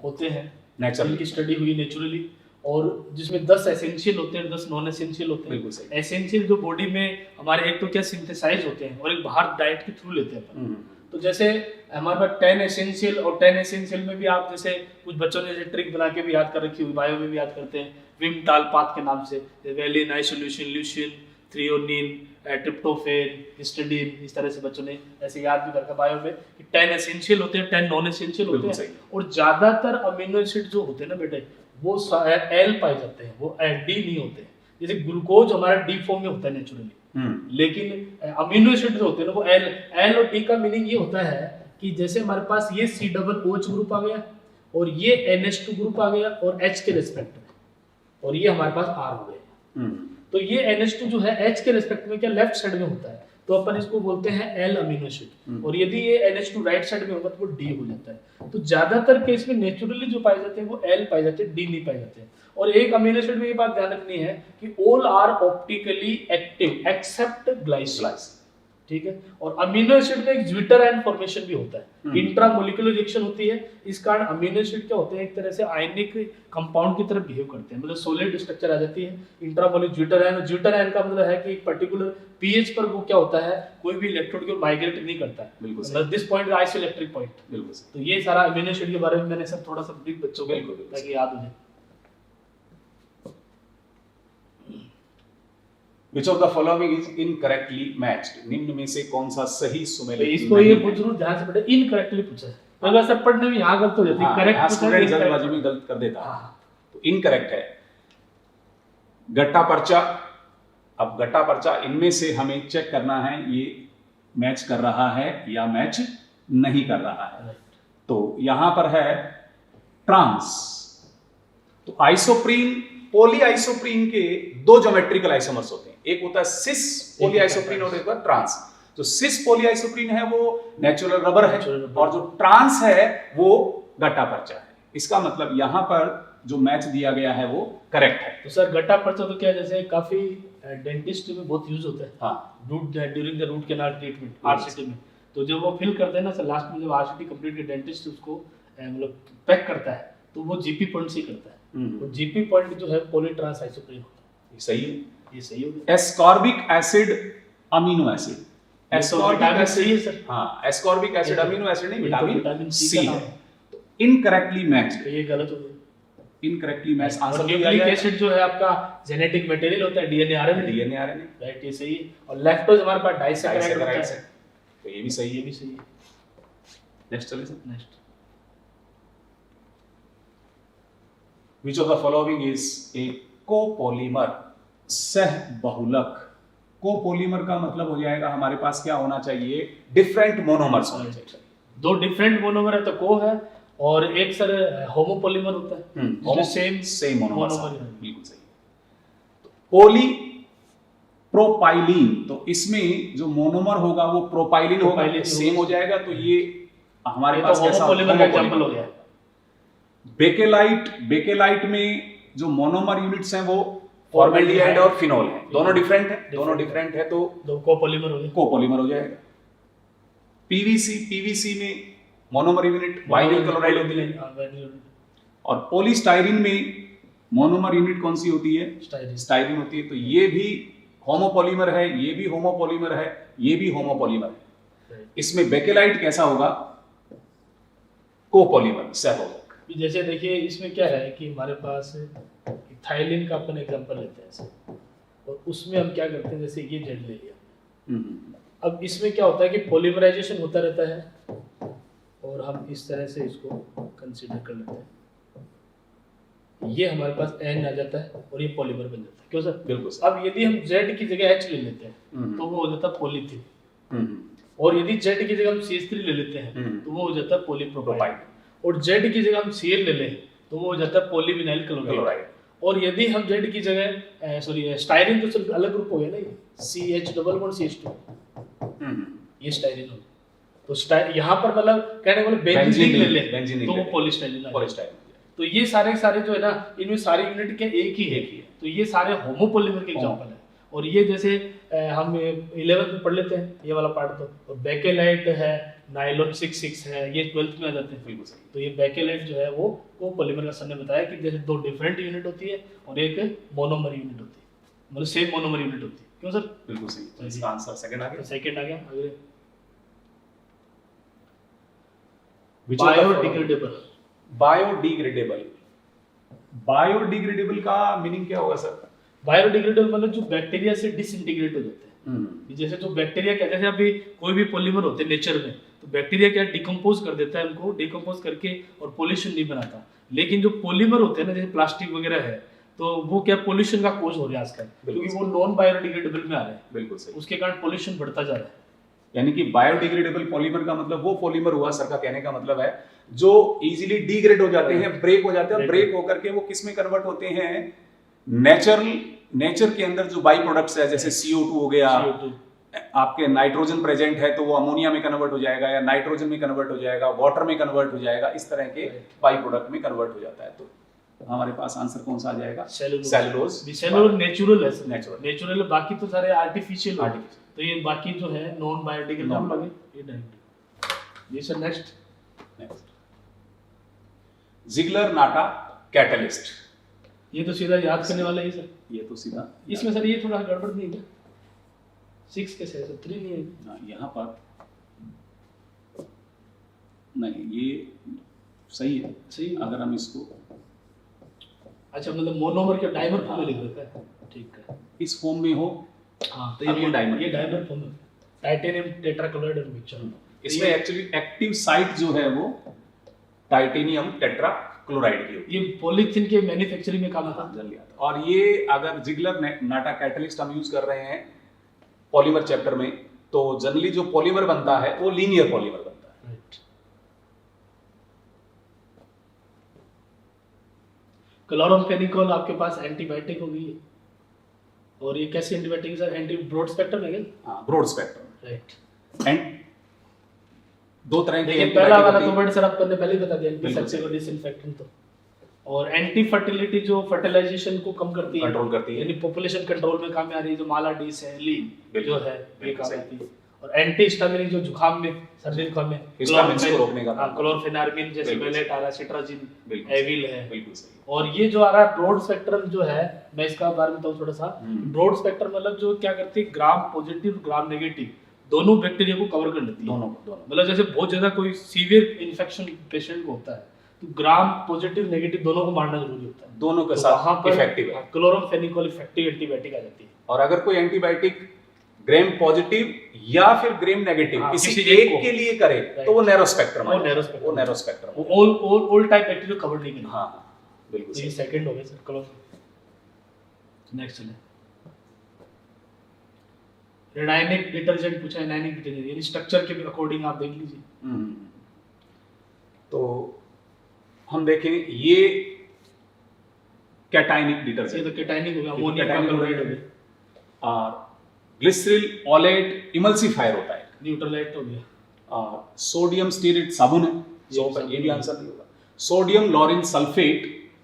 होते हैं Naturally। जिनकी स्टडी हुई नेचुरली, और जिसमें 10 एसेंशियल होते हैं, 10 नॉन एसेंशियल होते बिल्कुल हैं। सही। एसेंशियल जो बॉडी में हमारे एक तो क्या सिंथेसाइज होते हैं और एक बाहर डाइट के थ्रू लेते हैं अपन। तो जैसे हमारे पास 10 एसेंशियल, और 10 एसेंशियल में भी आप जैसे कुछ बच्चों ने जैसे ट्रिक बना के भी याद कर रखी हुई, बायो में भी याद करते हैं विमटाल पाथ के नाम से, वैलिन, आइसोल्यूशिन, ल्यूशिन, थ्रियोनिन, ट्रिप्टोफेन, हिस्टिडीन, इस तरह से बच्चों ने ऐसे याद भी करके बायो में कि 10 एसेंशियल होते हैं, 10 नॉन एसेंशियल होते बिल्कुल हैं। सही। और ज्यादातर अमीनो एसिड जो होते हैं ना बेटे, वो एल पाए जाते हैं, वो डी नहीं होते हैं। जैसे ग्लूकोज हमारा डी फॉर्म में होता है नेचुरली, लेकिन अमीनो एसिड जो होते हैं ना वो एल और डी का मीनिंग ये होता है कि जैसे हमारे पास ये COOH ग्रुप आ गया और ये NH2 ग्रुप आ गया और H के रिस्पेक्ट में, और ये हमारे पास R हो गया। तो ये NH2 जो है H के रिस्पेक्ट में क्या लेफ्ट साइड में होता है, तो अपन इसको बोलते हैं L अमीनो एसिड, और यदि ये NH2 राइट साइड में होगा तो वो D हो जाता है। तो ज्यादातर केस में नेचुरली जो पाए जाते हैं वो L पाए जाते हैं, D नहीं पाए जाते हैं। और एक अमीनो एसिड में ये बात ध्यान रखनी है कि all are optically active except glycine, ठीक है। और अमीनो एसिड में एक ज्विटर आयन फॉर्मेशन भी होता है, इंट्रामोलिकुलर रिएक्शन होती है। इस कारण अमीनो एसिड क्या होते हैं, एक तरह से आयनिक कंपाउंड की तरह बिहेव करते हैं, मतलब सॉलिड स्ट्रक्चर आ जाती है intramolecular zwitter ion. Zwitter ion का मतलब है कि एक पर्टिकुलर पीएच पर वो क्या होता है, कोई भी इलेक्ट्रोड की ओर माइग्रेट नहीं करता है, मतलब दिस पॉइंट आइसोइलेक्ट्रिक पॉइंट। बिल्कुल। तो ये सारा अमीनो एसिड के बारे में मैंने सब थोड़ा सा ब्रीफ बच्चों को ताकि याद हो जाए। Which of the following is incorrectly matched? निम्न में से कौन सा सही तो सुमेलित इसको ये पूछ जरूर ध्यान से बेटा, इनकरेक्टली पूछा है, अगर सब पढ़ने में यहाँ गलत हो जाती है, करेक्ट पूछा है, स्टूडेंट जल्दबाजी में गलत कर देता है, तो इनकरेक्ट है। गट्टा पर्चा, अब गट्टा पर्चा इनमें से हमें चेक करना है ये मैच कर रहा है या मैच नहीं कर रहा है। तो यहां पर है ट्रांस, तो आइसोप्रीन पॉलीआइसोप्रीन के दो ज्योमेट्रिकल आइसोमर्स होते हैं, एक होता है सिस पॉलीआइसोप्रीन और एक होता है ट्रांस। जो सिस पॉलीआइसोप्रीन है वो नेचुरल रबर है और जो ट्रांस है वो गट्टा पर्चा है। इसका मतलब यहां पर जो मैच दिया गया है वो करेक्ट है। तो सर गट्टा पर्चा तो क्या है, जैसे काफी डेंटिस्ट में बहुत यूज होता है, हाँ, during the root canal treatment RCT में। तो जब वो फिल करते हैं ना सर, लास्ट में जब आरसीटी कंप्लीट के डेंटिस्ट उसको मतलब पैक करता है तो वो जीपी पॉइंट से करता है, और जीपी पॉइंट जो है पॉलीट्रांस आइसोप्रीन होता है। ये सही है, ये सही हो गया। Ascorbic acid amino acid, ascorbic acid sir, हाँ, एस्कॉर्बिक एसिड अमीनो एसिड नहीं, विटामिन सी का है। नाम है। तो इनकरेक्टली मैच्ड, तो ये गलत हो गया। इनकरेक्टली मैच आंसर और दिया न्यूक्लिक गया है। एसिड जो है आपका जेनेटिक मटेरियल होता है, DNA RNA, DNA RNA, right, ये सही है। और लैक्टोज हमारे पास डाइसैकेराइड होता डाइसैकेराइड्स है, है, तो ये भी सही ये है। भी सही है। नेक्स्ट चलिए sir. Next, Which of the following is a copolymer? सह बहुलक। कोपोलीमर का मतलब हो जाएगा हमारे पास क्या होना चाहिए, डिफरेंट मोनोमर्स होने चाहिए। दो डिफरेंट मोनोमर है तो को है, और एक सर होमोपोलीमर होता है जिसमें सेम मोनोमर्स मोनोमर है, बिल्कुल सही। पॉली प्रोपाइलीन, तो इसमें जो मोनोमर होगा वो प्रोपाइलीन होगा, प्रोपाइलीन सेम हो जाएगा, तो ये हमारे ये पास तो कैसा होमोपोलीमर का एग्जांपल हो गया। बेकेलाइट, बेकेलाइट में जो मोनोमर यूनिट्स हैं वो फॉर्मेल्डिहाइड और फिनोल है, दोनों डिफरेंट है, दोनों डिफरेंट है, तो दो कोपोलीमर हो गए। कोपोलीमर हो जाएगा। पीवीसी, पीवीसी में मोनोमर यूनिट वाइनिल क्लोराइड होती है, और पॉलीस्टाइरीन में मोनोमर यूनिट कौन सी होती है, स्टाइरीन होती है। तो ये भी होमोपॉलीमर है, ये भी होमोपॉलीमर है, ये भी होमोपॉलीमर है। इसमें बेकेलाइट कैसा होगा, कोपोलीमर, सहबहुलक। जैसे देखिए इसमें क्या है कि हमारे पास थाइलिन का अपन एग्जांपल लेते हैं ऐसे, और उसमें हम क्या करते हैं, जैसे ये जेड ले लिया, अब इसमें क्या होता है कि पॉलीमराइजेशन होता रहता है, और हम इस तरह से इसको कंसीडर कर लेते हैं, ये हमारे पास N आ जाता है और ये पॉलीमर बन जाता है, क्यों सर? बिल्कुल। अब यदि हम Z की जगह H ले लेते हैं तो वो हो जाता है पॉलीथीन, और यदि Z की जगह हम CH3 ले लेते हैं तो वो हो जाता है पॉलीप्रोपाइल, और Z की जगह हम Cl ले लें तो वो हो जाता है पॉलीविनाइल क्लोराइड। क्लोराइड। और यदि हम जेड की जगह स्टायरीन तो सिर्फ अलग ग्रुप हो गया ना, ये CH+CH2 ये स्टायरीन हो गया। तो यहाँ पर मतलब कहने वाले बेंजीन ले ले तो वो पॉलीस्टाइरीन। तो ये सारे जो है ना, इनमें सारे यूनिट के एक ही है। तो ये सारे होमोपॉलीमर के एग्जांपल है। और ये जैसे हम 11th में पढ़ लेते हैं ये वाला पार्ट। तो बेकेलाइट है, नायलॉन 6 है, ये 12th में आ जाते हैं। बिल्कुल सही। तो ये बेकेलाइट जो है वो कोपॉलीमर का सर ने बताया कि जैसे दो डिफरेंट यूनिट होती है और एक मोनोमर यूनिट होती है, मतलब सेम मोनोमर यूनिट होती है। क्यों सर? बिल्कुल सही। तो इसका आंसर सेकंड आ गया। सेकंड आ गया। अगले बायोडिग्रेडेबल का मीनिंग क्या होगा सर? बायोडिग्रेडेबल मतलब जो बैक्टीरिया से डिसइंटीग्रेट हो जाते हैं। जैसे जो बैक्टीरिया क्या, जैसे अभी कोई भी पॉलीमर होते हैं नेचर में, तो बैक्टीरिया क्या डिकम्पोज कर देता है उनको, डिकम्पोज करके और पॉल्यूशन नहीं बनाता। लेकिन जो पॉलीमर होते हैं ना, जैसे प्लास्टिक वगैरह है, तो वो क्या पॉल्यूशन का कोज हो रहा है आजकल, क्योंकि वो नॉन बायोडिग्रेडेबल में आ रहे हैं। बिल्कुल सही। उसके कारण पॉल्यूशन बढ़ता जा रहा है। यानी कि बायोडिग्रेडेबल पॉलीमर का मतलब वो पॉलीमर हुआ, सर का कहने का मतलब है जो इजीली डिग्रेड हो जाते हैं, ब्रेक हो जाते हैं, और ब्रेक होकर के वो किस में कन्वर्ट होते हैं? नेचर के अंदर जो बाई प्रोडक्ट्स है, जैसे CO2 हो गया, आपके नाइट्रोजन प्रेजेंट है तो वो अमोनिया में कन्वर्ट हो जाएगा, या नाइट्रोजन में कन्वर्ट हो जाएगा, वाटर में कन्वर्ट हो जाएगा, इस तरह के बाई प्रोडक्ट में कन्वर्ट हो जाता है। तो हमारे पास आंसर कौन सा आ जाएगा? सेलुलोज। सेलुलोज नेचुरल है, नेचुरल। बाकी तो सारे आर्टिफिशियल। तो ये बाकी जो है नॉन बायोडिग्रेडेबल लगे ये डायरेक्ट। ये सर नेक्स्ट जिगलर नाटा कैटलिस्ट। ये तो सीधा याद करने वाला है सर। ये तो सीधा इसमें सर ये थोड़ा गड़बड़ नहीं है? 6 कैसे है सर? 3 नहीं है यहाँ पर? नहीं, ये सही है। सही। अगर हम इसको अच्छा मतलब मोनोमर के डाइमर फॉर्म में लिख देता है। ठीक है, इस फॉर्म में हो। हाँ, तो ये डाइमर फॉर्म में टाइटेनियम टेट्राक्लोराइड और मिक्सचर। इसमें एक्चुअली एक्टिव साइट जो है वो टाइटेनियम टेट्राक्लोराइड की होती है। ये पॉलीथीन के मैन्युफैक्चरिंग में काम आता है। और ये अगर जिगलर नाटा कैटलिस्ट हम यूज कर रहे हैं पॉलीमर चैप्टर में, तो जनरली जो पॉलीमर बनता है वो लीनियर पॉलीमर बनता है। राइट। क्लोरामफेनिकोल आपके पास एंटीबायोटिक हो गई है। और ये कैसी एंटीबायोटिक है सर? एंटी ब्रॉड स्पेक्ट्रम है क्या? हाँ, ब्रॉड स्पेक्ट्रम। राइट। एंड दो तरह के पहला वाला तो वर्ड सर आपको पहले ही बता दिया, एंटीसेप्टिक और डिसइंफेक्टेंट। तो और एंटी फर्टिलिटी जो फर्टिलाइजेशन को कम करती है, कंट्रोल करती है, यानी पॉपुलेशन कंट्रोल में काम में आ रही है, जो माला डिस है, लीन जो है ये काम आती है। और एंटी हिस्टामिनिक जो जुकाम में, सर्दी जुकाम में हिस्टामिन्स को रोकने का, क्लोरफेनार्मिन जैसे वेलेट आ रहा है, सिट्राजिन, एविल है। बिल्कुल सही। और ये जो आ रहा है ब्रॉड स्पेक्ट्रम जो है, मैं इसका बारे में बताऊं थोड़ा सा। ब्रॉड स्पेक्ट्रम मतलब जो क्या करती है, ग्राम पॉजिटिव ग्राम नेगेटिव दोनों बैक्टीरिया को कवर कर लेती है। दोनों मतलब जैसे बहुत ज्यादा कोई सीवियर इन्फेक्शन पेशेंट को होता है तो ग्राम पॉजिटिव नेगेटिव दोनों को मारना जरूरी होता है। दोनों के साथ इफेक्टिव है। क्लोरामफेनिकोल इफेक्टिव एंटीबायोटिक आ जाती है। और अगर कोई एंटीबायोटिक ग्रेम पॉजिटिव या फिर ग्रेम नेगेटिव किसी एक के लिए करे तो वो नैरो स्पेक्ट्रम है। वो narrow spectrum all type bacteria cover नहीं करेगा। हां बिल्कुल। ये सेकंड हो गया सर। क्लोज नेक्स्ट चले। रेडाइनिक डिटर्जेंट पूछा है। एनाइनिक डिटर्जेंट यानी स्ट्रक्चर के अकॉर्डिंग आप देख लीजिए। तो हम देखें ये कैटाइनिक डिटर्जेंट, ये तो कैटाइनिक हो गया, अमोनियम क्लोराइड हो गया। और ग्लिसरीन ऑलेट इमल्सिफायर होता है, न्यूट्रलाइट हो गया। और सोडियम स्टीरेट साबुन है, ये भी आंसर नहीं होगा। सोडियम लॉरिन सल्फेट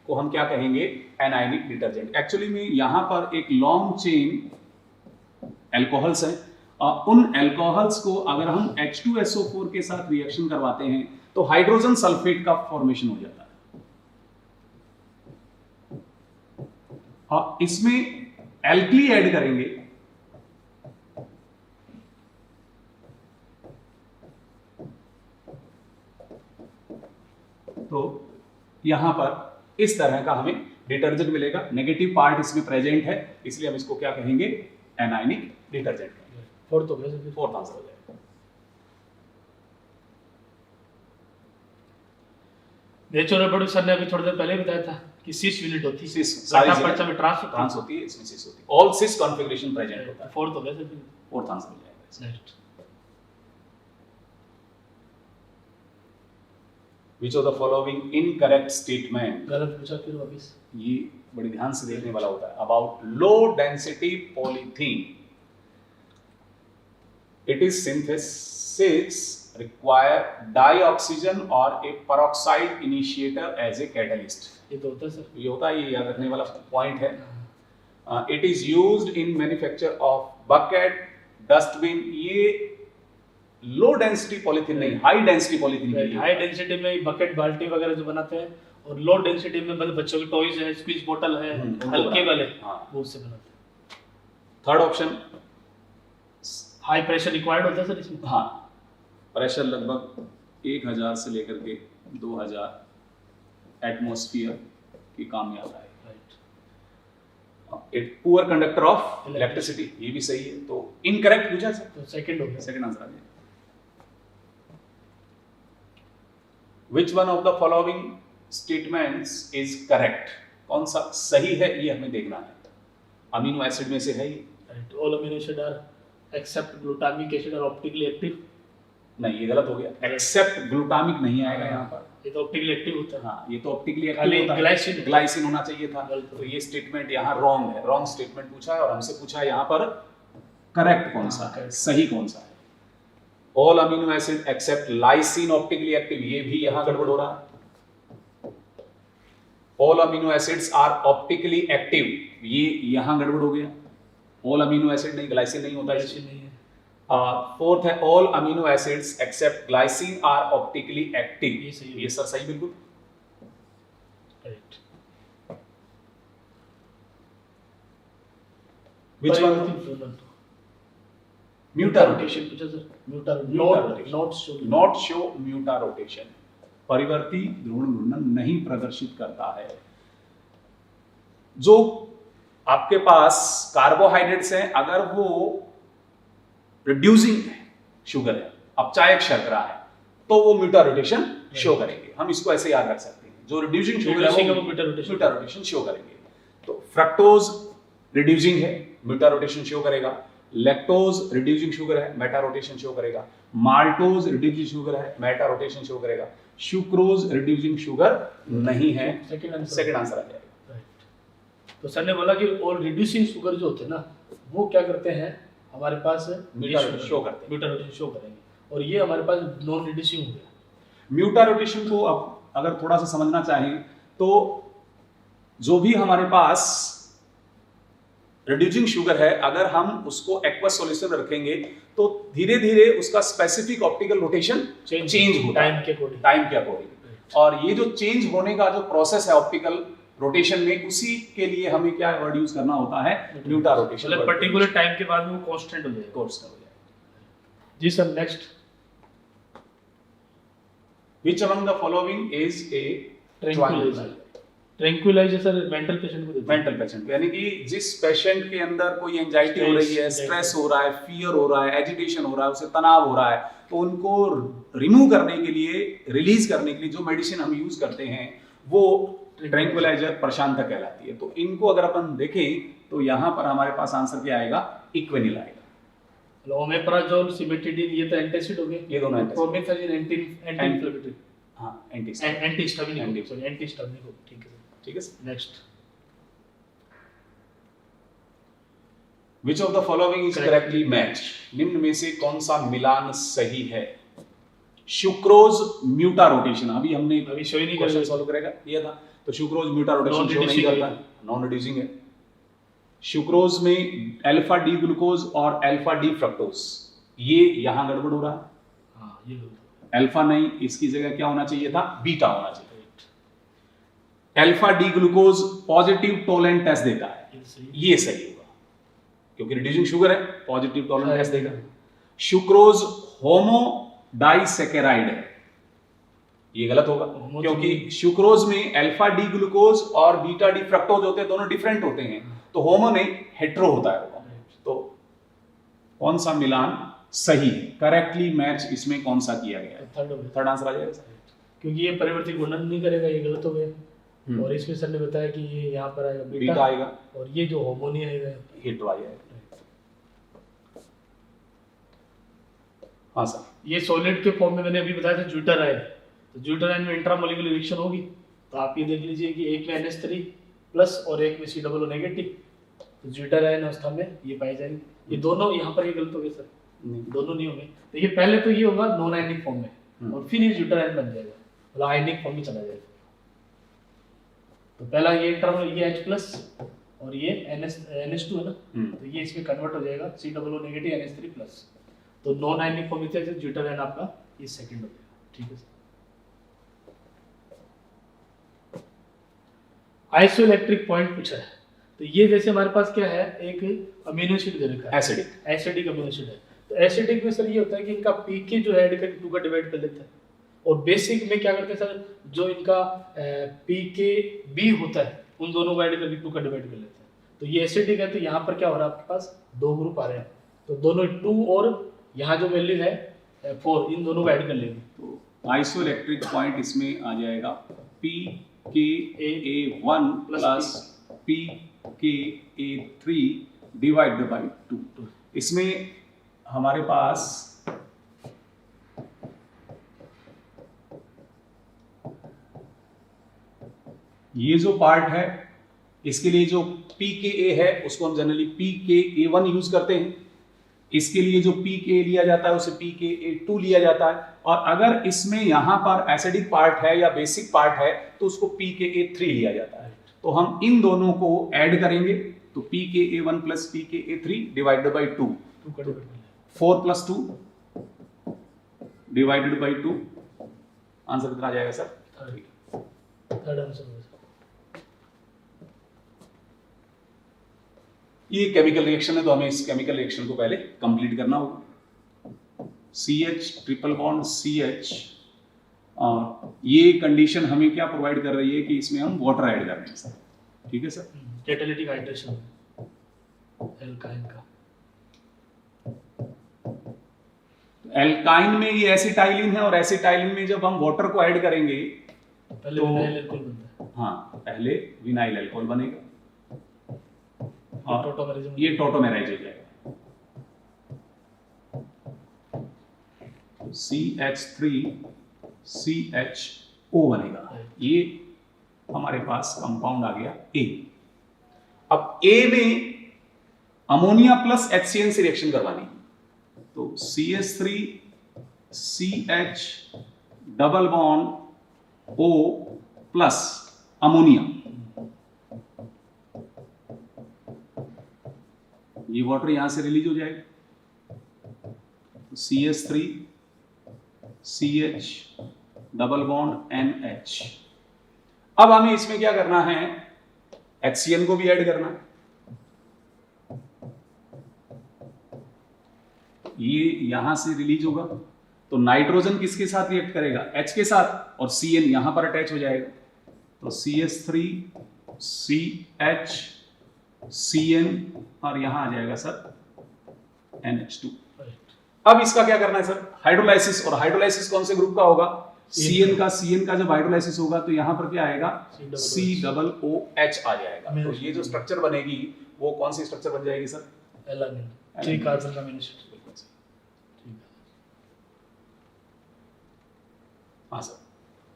को हम क्या कहेंगे? Anionic detergent. एक्चुअली में यहाँ पर एक लॉन्ग चेन एल्कोहल्स हैं। उन एल्कोहल्स को अगर हम H2SO4 के साथ रिएक्शन करवाते हैं तो हाइड्रोजन सल्फेट का फॉर्मेशन हो जाता है। और इसमें एल्कली ऐड करेंगे तो यहां पर इस तरह का हमें डिटर्जेंट मिलेगा। नेगेटिव पार्ट इसमें प्रेजेंट है, इसलिए हम इसको क्या कहेंगे? Anionic detergent. फोर्थ आंसर हो जाएगा। नेचुरल प्रोडक्ट सर ने अभी थोड़ी देर पहले बताया था कि सिस यूनिट होती है। सिस सारी पर्चा में ट्रांस होती है, इसमें सिस होती है। ऑल सिस कॉन्फ़िगरेशन प्रेजेंट होता है। फोर्थ हो गया सर। फोर्थ आंसर हो जाएगा। Next which of the following incorrect statement, गलत पूछा फिर वापिस। ये बड़ी ध्यान से देखने वाला होता है, about low density polythene it is synthesis require dioxygen और a peroxide initiator as a catalyst. ये तो होता है सर। ये होता है, ये याद रखने वाला पॉइंट है। It is used in manufacture of bucket, dustbin. ये लो डेंसिटी पॉलीथीन नहीं, हाई डेंसिटी पॉलीथीन के लिए। हाई डेंसिटी में बकेट बाल्टी वगैरह जो बनाते हैं, और लो डेंसिटी में मतलब बच्चों के टॉयज है, स्क्वीज बोतल है, हल्के वाले, हाँ। वो उससे बनाते हैं। Third option, high pressure required होता है सर इसमें। हाँ, प्रेशर लगभग 1000 से लेकर के 2000 एटमॉस्फेयर के काम में आता है। It poor conductor of electricity, ये भी सही है। तो इनकरेक्ट पूछा सर, तो सेकंड हो गया। सेकंड आंसर आ गया। Which one of the following statements is correct, कौन सा सही है ये हमें देखना है। अमीनो एसिड में से है ये? Right, all amino acid are except glutamic acid are optically active. नहीं, ये गलत हो गया, एक्सेप्ट ग्लूटामिक नहीं आएगा यहाँ पर। ये तो ऑप्टिकली एक्टिव होता है। हाँ, ये तो ऑप्टिकली खाली एक्टिव होता है, ग्लाइसिन ग्लाइसिन होना चाहिए था। गलत। तो ये स्टेटमेंट यहाँ रॉन्ग है, रॉन्ग स्टेटमेंट पूछा है, और हमसे पूछा है यहाँ पर करेक्ट कौन सा है, सही कौन सा है। All amino acid except lysine optically active, ये भी यहाँ गड़बड़ हो रहा है। All amino acids are optically active, ये यहाँ गड़बड़ हो गया। ऑल अमीनो एसिड नहीं, ग्लाइसिन नहीं होता ग्लाइसिन इसमें। नहीं है। फोर्थ है all amino acids except glycine are optically active, ये सही है। ये सर सही बिल्कुल। Right, Which one? Mutarotation पूछा sir. Muta not show mutarotation, परिवर्ती ध्रुवण घूर्णन नहीं प्रदर्शित करता है। जो आपके पास कार्बोहाइड्रेट्स हैं, अगर वो रिड्यूसिंग शुगर है, अपचायक शर्करा है, तो वो म्यूटा रोटेशन शो करेंगे। हम इसको ऐसे याद रख सकते हैं, जो रिड्यूसिंग शुगर है वो म्यूटा रोटेशन शो करेंगे। तो फ्रक्टोज रिड्यूसिंग है, म्यूटा रोटेशन शो करेगा। लैक्टोज रिड्यूसिंग शुगर है, मेटा रोटेशन शो करेगा। माल्टोज रिड्यूसिंग शुगर है, मेटा रोटेशन शो करेगा। सुक्रोज रिड्यूसिंग शुगर नहीं है, सेकंड आंसर आ जाएगा। तो सर ने बोला कि और रिड्यूसिंग शुगर जो होते हैं ना, वो क्या करते हैं, हमारे पास म्यूटा रोटेशन शो करते हैं, म्यूटा रोटेशन शो करेंगे, और ये हमारे पास नॉन रिड्यूसिंग हो गया। म्यूटा रोटेशन को अब अगर थोड़ा सा समझना चाहें तो जो भी हमारे पास रिड्यूसिंग शुगर है, अगर हम उसको एक्वस सॉल्यूशन रखेंगे तो धीरे धीरे उसका स्पेसिफिक ऑप्टिकल रोटेशन चेंज होता है टाइम के अकॉर्डिंग। और ये जो चेंज होने का जो प्रोसेस है ऑप्टिकल रोटेशन में, उसी के लिए हमें क्या वर्ड यूज करना होता है, म्यूटा रोटेशन। मतलब पर्टिकुलर टाइम के बाद वो कांस्टेंट हो जाएगा। कांस्टेंट हो जाएगा। जी sir, next. Which among the following is a tranquilizer? Tranquilliser sir mental patient को देते हैं। मेंटल पेशेंट, यानी कि जिस पेशेंट के अंदर कोई एंजाइटी हो रही है, स्ट्रेस हो रहा है, फियर हो रहा है, एजिटेशन हो रहा है, उसे तनाव हो रहा है, तो उनको रिमूव करने के लिए, रिलीज करने के लिए जो मेडिसिन हम यूज करते हैं वो ट्रैंक्विलाइजर प्रशांतक कहलाती है। तो इनको अगर अपन देखें तो यहाँ पर हमारे पास आंसर क्या आएगा, इक्वेनिल आएगा। ओमेप्राजोल, सिमेटिडिन, ये तो एंटासिड हो गए। ये दोनों एंटासिड। प्रोमेथाजिन एंटी इन्फ्लेमेटरी, हाँ, anti histaminic, sorry anti histaminic. ठीक है, ठीक है। Next. Which of the following is correctly matched? निम्न में से कौन सा मिलान सही है? सुक्रोज म्यूटा रोटेशन, अभी हमने शो ही नहीं क्वेश्चन सॉल्व करेगा दिया था, तो सुक्रोज म्यूटा रोटेशन शो नहीं करता, नॉन रिड्यूसिंग है। सुक्रोज में अल्फा डी ग्लूकोज और अल्फा डी फ्रक्टोज, ये यहां गड़बड़ हो रहा है। हाँ, ये अल्फा नहीं, इसकी जगह क्या होना चाहिए था, बीटा होना चाहिए। Alpha D glucose positive Tollens test देता है, ये सही होगा क्योंकि रिड्यूसिंग शुगर है, पॉजिटिव टोलेंट टेस्ट देगा। सुक्रोज होमो डाइसैकेराइड है, ये गलत होगा क्योंकि सुक्रोज में अल्फा डी ग्लूकोज और बीटा डी फ्रक्टोज होते हैं, दोनों डिफरेंट होते हैं, तो होमो नहीं, हेट्रो होता है। तो कौन सा मिलान सही है, करेक्टली मैच इसमें कौन सा किया गया है? थर्ड आंसर आ जाएगा, क्योंकि ये परिवर्ती गुणन नहीं करेगा, ये गलत हो गया। और इसमें सर ने बताया कि ये यहाँ पर आएगा बीटा आएगा, और ये जो होमोनी आएगा हेट्रो आ जाएगा। हाँ सर, ये सॉलिड के फॉर्म में मैंने अभी बताया था ज्यूटाराइड, तो ज्यूटराइन में इंट्रामोलिकुलर रिएक्शन होगी, तो आप ये देख लीजिए कि एक में NH3 प्लस और एक में COO नेगेटिव, तो ज्यूटराइन अवस्था में ये पाई जाएगी। ये दोनों यहाँ पर ये गलत हो गए सर, दोनों नहीं होंगे। देखिए पहले तो ये होगा नॉन आयनिक फॉर्म में और फिर ये ज्यूटराइन बन जाएगा, मतलब आयनिक फॉर्म में चला जाएगा। तो पहला ये इंट्रामोल ये H प्लस और ये NH2 है ना, तो ये इसमें कन्वर्ट हो जाएगा COO नेगेटिव NH3 प्लस, तो नॉन आयनिक फॉर्म में ज्यूटराइन आपका ये सेकंड हो जाएगा। ठीक है सर। आइसोइलेक्ट्रिक पॉइंट पूछा है, तो ये जैसे हमारे पास क्या है, एक अमीनो एसिड दे रखा है, एसिडिक अमीनो एसिड है। तो एसिडिक में सर ये होता है कि इनका पीके जो है ऐड करके 2 का डिवाइड कर लेता है, और बेसिक में क्या करते हैं सर, जो इनका पीके बी होता है उन दोनों को ऐड करके 2 का डिवाइड कर लेते हैं। तो ये एसिडिक है, तो यहाँ पर क्या हो रहा है, आपके पास 2 ग्रुप आ रहे हैं, तो दोनों 2 और यहाँ जो वैल्यू है 4, इन दोनों को ऐड कर लेंगे। तो आइसोइलेक्ट्रिक पॉइंट इसमें आ जाएगा PKA1 plus PKA3 divided by 2। इसमें हमारे पास ये जो पार्ट है, इसके लिए जो PKA है उसको हम जनरली PKA1 यूज करते हैं, इसके लिए जो PKA लिया जाता है उसे PKA2 लिया जाता है, और अगर इसमें यहां पर एसिडिक पार्ट है या बेसिक पार्ट है तो उसको PKA3 लिया जाता है। तो हम इन दोनों को ऐड करेंगे, तो PKA1 plus PKA3 divided by 2, 4 plus 2 divided by 2, answer कितना आ जाएगा सर? Third answer. ये केमिकल रिएक्शन है, तो हमें इस केमिकल रिएक्शन को पहले कंप्लीट करना होगा। CH ट्रिपल बॉन्ड CH, और ये कंडीशन हमें क्या प्रोवाइड कर रही है कि इसमें हम वाटर ऐड कर रहे हैं सर। ठीक है सर, कैटालिटिक हाइड्रेशन एल्काइन का। एल्काइन में ये एसिटाइलिन है, और एसिटाइलिन में जब हम वाटर को ऐड करेंगे पहले विनाइल अल्कोहल बनता है। हाँ, पहले विनाइल अल्कोहल बनेगा, टोटोमेराइज ये टोटोमेराइज हो जाएगा। CH3CHO बनेगा, ये हमारे पास कंपाउंड आ गया A। अब A में अमोनिया प्लस HCN से रिएक्शन करवानी, तो CH3CH double bond O plus ammonia, ये वाटर यहां से रिलीज हो जाएगा, तो CH3CH डबल बॉन्ड NH। अब हमें इसमें क्या करना है, HCN को भी ऐड करना है। ये यहां से रिलीज होगा, तो नाइट्रोजन किसके साथ रिएक्ट करेगा, H के साथ, और CN यहां पर अटैच हो जाएगा, तो CH3CH CN, और यहां आ जाएगा सर NH2। अब इसका क्या करना है सर, हाइड्रोलाइसिस, और हाइड्रोलाइसिस कौन से ग्रुप का होगा, CN का जब हाइड्रोलाइसिस होगा तो यहां पर क्या आएगा, COOH आ जाएगा। तो ये जो स्ट्रक्चर बनेगी वो कौन सी स्ट्रक्चर बन जाएगी सर, एलानिन, 3 कार्बन का अमीनो एसिड। हाँ सर,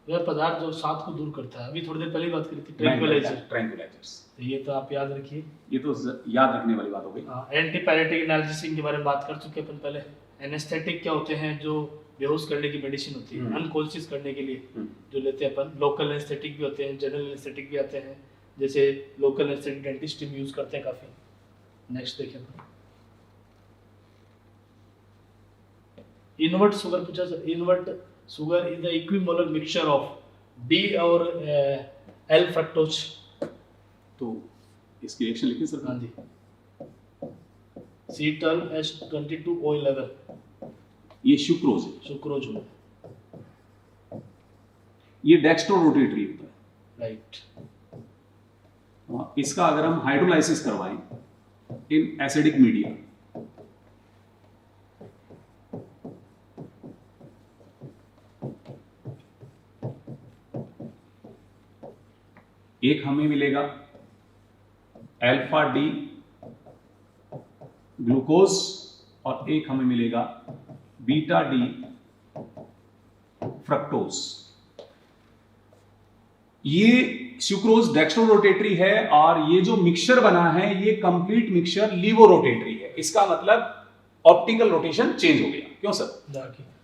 वह पदार्थ जो साथ को दूर करता है, अभी थोड़ी देर पहले बात करी थी, ट्रैंक्विलाइजर्स, तो ये तो आप याद रखिए, ये तो याद रखने वाली बात हो गई। एंटीपायरेटिक एनाल्जेसिक के बारे में बात कर चुके अपन पहले। एनेस्थेटिक क्या होते हैं, जो बेहोश करने की मेडिसिन होती है, अनकॉन्शियस करने के लिए जो लेते हैं अपन। लोकल एनेस्थेटिक भी होते हैं, जनरल एनेस्थेटिक भी आते हैं, जैसे लोकल एनेस्थेटिक डेंटिस्ट भी यूज करते हैं काफी। नेक्स्ट देखिए, इनवर्ट शुगर पूछा sir. Invert sugar is the equimolar mixture of D और L फ्रक्टोज। तो इसकी रिएक्शन लिखिए सर। हाँ जी, C12H22O11, ये सुक्रोज है, सुक्रोज है, ये डेक्स्ट्रो रोटेटरी होता है, राइट। इसका अगर हम हाइड्रोलाइसिस करवाएं इन एसिडिक मीडिया, एक हमें मिलेगा अल्फा डी ग्लूकोज, और एक हमें मिलेगा बीटा डी फ्रक्टोज। ये सुक्रोज डेक्स्ट्रोरोटेटरी है और ये जो मिक्सचर बना है ये कंप्लीट मिक्सचर लीवोरोटेटरी है। इसका मतलब ऑप्टिकल रोटेशन चेंज हो गया। क्यों सर?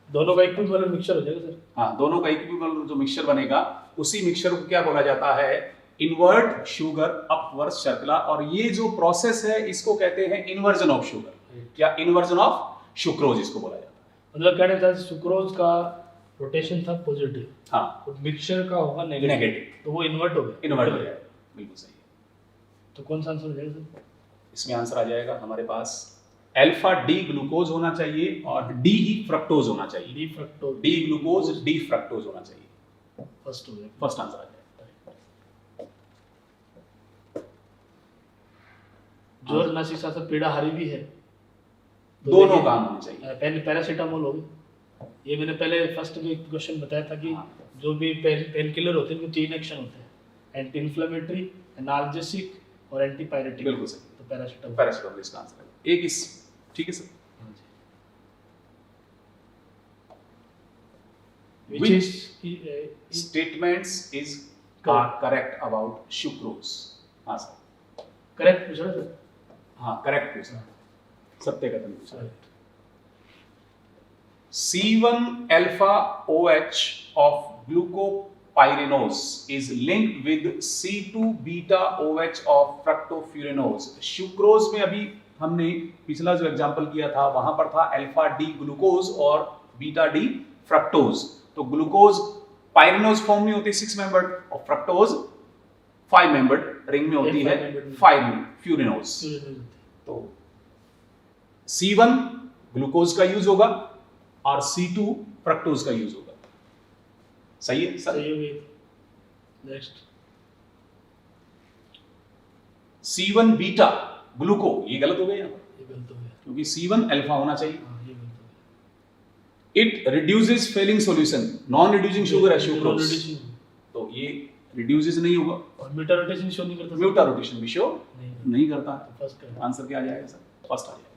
दोनों का इक्विवेलेंट मिक्सचर हो जाएगा सर। हाँ, दोनों का इक्विवेलेंट जो मिक्सचर बनेगा उसी मिक्सचर को क्या बोला जाता है? Invert sugar upward circular. और ये जो प्रोसेस है इसको कहते हैं इन्वर्जन ऑफ शुगर या इन्वर्जन ऑफ सुक्रोज इसको बोला जाता है। मतलब कहने का सुक्रोज का रोटेशन था पॉजिटिव, हाँ, और मिक्सचर का होगा नेगेटिव, तो वो इन्वर्ट हो गया। इन्वर्ट हो गया, बिल्कुल सही है। तो कौन सा आंसर हो जाएगा सर? इसमें आंसर आ जाएगा हमारे पास अल्फा डी ग्लूकोज होना चाहिए और डी ही फ्रक्टोज होना चाहिए। D fructose, D glucose D fructose होना चाहिए। फर्स्ट हो जाएगा, फर्स्ट आंसर आ जाएगा। जो नसिक से पीड़ा हारी भी है, तो दोनों काम होने चाहिए। पहले पैरासीटामोल हो गई, ये मैंने पहले फर्स्ट में क्वेश्चन बताया था कि जो भी पेन किलर होते हैं उनके 3 एक्शन होते हैं, एंटी इन्फ्लेमेटरी, एनाल्जेसिक और एंटीपायरेटिक। बिल्कुल सही। तो पैरासीटामोल, पैरासीटामोल इसका आंसर है। एक इस ठीक है sir. which is statements is are correct about sucrose? हाँ सर, करेक्ट पूछ रहे सर। हाँ करेक्ट पूछा, सत्य कथन पूछा। C1 alpha OH of glucopyranose is linked with C2 beta OH of fructofuranose। Sucrose में अभी हमने पिछला जो एग्जांपल किया था वहां पर था अल्फा डी ग्लूकोज और बीटा डी फ्रक्टोज। तो ग्लूकोज पायरेनोज फॉर्म में होती है 6 मेंबर्ड और फ्रक्टोज 5 मेंबर्ड रिंग में होती है 5 फ्यूरिनोज। तो C1 ग्लूकोज का यूज होगा और C2 फ्रक्टोज का यूज होगा। सही है सर? सही है। नेक्स्ट C1 बीटा ग्लूको, ये गलत हो गया यहाँ पर, ये गलत हो गया क्योंकि C1 अल्फा होना चाहिए। हाँ, ये गलत हो गया। It reduces Fehling solution, non reducing sugar है सुक्रोज, तो ये रिड्यूसेस नहीं होगा। और म्यूटा रोटेशन शो नहीं करता। म्यूटा रोटेशन भी शो नहीं नहीं करता। फर्स्ट कर। आंसर क्या आ जाएगा सर? फर्स्ट आ जाएगा।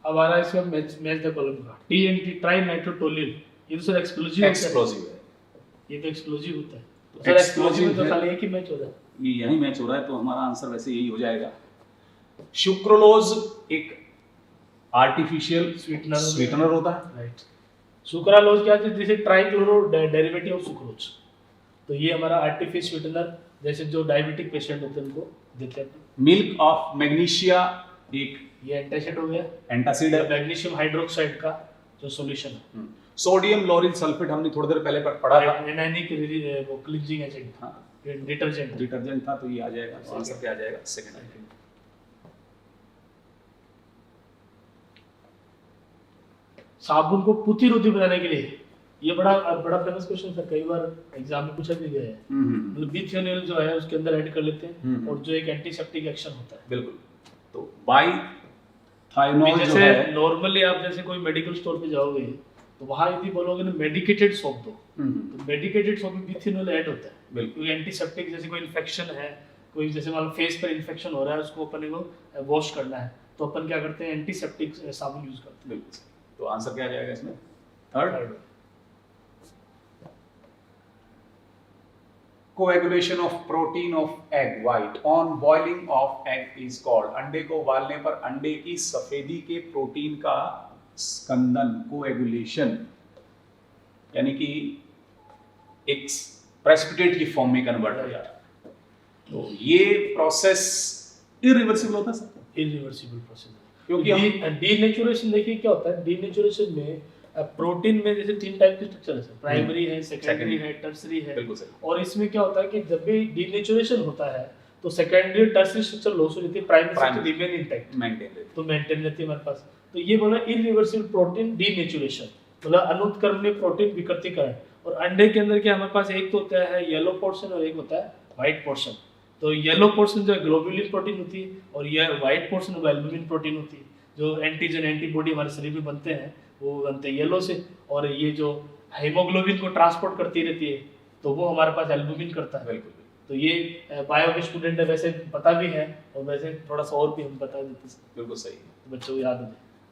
अब आ रहा है इसका मैच द कॉलम का टीएनटी ट्राई नाइट्रोटोलिन। ये तो सर एक्सप्लोजिव एक्सप्लोजिव है। ये तो एक्सप्लोजिव होता है। तो तो सर एक्सप्लोजिव में तो है। खाली एक ही मैच हो रहा है। ये यही मैच हो रहा है, तो हमारा आंसर वैसे यही हो जाएगा। सुक्रोलोज एक आर्टिफिशियल स्वीटनर होता है। राइट। सुक्रालोज क्या है? जैसे ट्राइक्लोरो डेरिवेटिव ऑफ सुक्रोज। तो ये हमारा आर्टिफिशियल स्वीटनर, जैसे जो डायबिटिक पेशेंट होते हैं उनको देते हैं। मिल्क ऑफ मैग्नीशिया एक ये एंटासिड हो गया, एंटासिड है। मैग्नीशियम हाइड्रोक्साइड का जो सॉल्यूशन है। सोडियम लोरिल सल्फेट हमने थोड़ी देर पहले पढ़ा था। एनानिक वो क्लींजिंग एजेंट था, डिटर्जेंट डिटर्जेंट था, तो ये आ जाएगा। तो आंसर क्या आ जाएगा? सेकंड। साबुन को पुती रोटी बनाने के लिए, ये बड़ा बड़ा फेमस क्वेश्चन था, कई बार एग्जाम में पूछा भी गया है। मतलब बिथेनॉल जो है उसके अंदर ऐड कर लेते हैं और जो एक एंटीसेप्टिक एक्शन होता है। बिल्कुल। तो बाई थायोनॉल जो जैसे है, नॉर्मली आप जैसे कोई मेडिकल स्टोर पे जाओगे तो वहां यदि बोलोगे ना मेडिकेटेड सोप दो, तो मेडिकेटेड सोप में बिथेनॉल ऐड होता है। बिल्कुल। कोई एंटीसेप्टिक, जैसे कोई इन्फेक्शन है, कोई जैसे मान लो फेस पर इन्फेक्शन हो रहा है, उसको अपन को वॉश करना है, तो अपन क्या करते हैं? एंटीसेप्टिक साबुन यूज करते हैं। बिल्कुल। तो आंसर क्या आ जाएगा इसमें? Third. Coagulation of protein of egg white on boiling of egg is called. अंडे को उबालने पर अंडे की सफेदी के प्रोटीन का स्कंदन, कोएगुलेशन, यानी कि एक प्रेसिपिटेट की फॉर्म में कन्वर्ट हो जाता है। तो ये प्रोसेस इरिवर्सिबल होता है सर? इरिवर्सिबल प्रोसेस है, क्योंकि डीनेचुरेशन देखिए क्या होता है। डीनेचुरेशन में प्रोटीन में जैसे 3 टाइप के स्ट्रक्चर है, प्राइमरी है, सेकेंडरी है, टर्सरी है। बिल्कुल सही। और इसमें क्या होता है कि जब भी डीनेचुरेशन होता है तो सेकेंडरी टर्सरी स्ट्रक्चर लॉस हो जाती है, प्राइमरी स्ट्रक्चर रिमेन इंटैक्ट, तो मेंटेन रहती है हमारे पास। तो ये बोला इरिवर्सिबल प्रोटीन डीनेचुरेशन, मतलब अनुत्क्रमणीय प्रोटीन विकृतीकरण। और अंडे के अंदर क्या हमारे पास एक तो होता है येलो पोर्शन और एक होता है व्हाइट पोर्शन। तो येलो पोर्शन जो है ग्लोबुलिन प्रोटीन होती है और ये व्हाइट पोर्शन एल्बुमिन प्रोटीन होती है। जो एंटीजन एंटीबॉडी हमारे शरीर में बनते हैं वो बनते हैं येलो से, और ये जो हीमोग्लोबिन को ट्रांसपोर्ट करती रहती है तो वो हमारे पास एल्बुमिन करता है। बिल्कुल। तो ये बायो के स्टूडेंट है, वैसे पता भी है और वैसे थोड़ा सा और भी हम बता देते हैं, बिल्कुल सही है। तो बच्चों को याद हो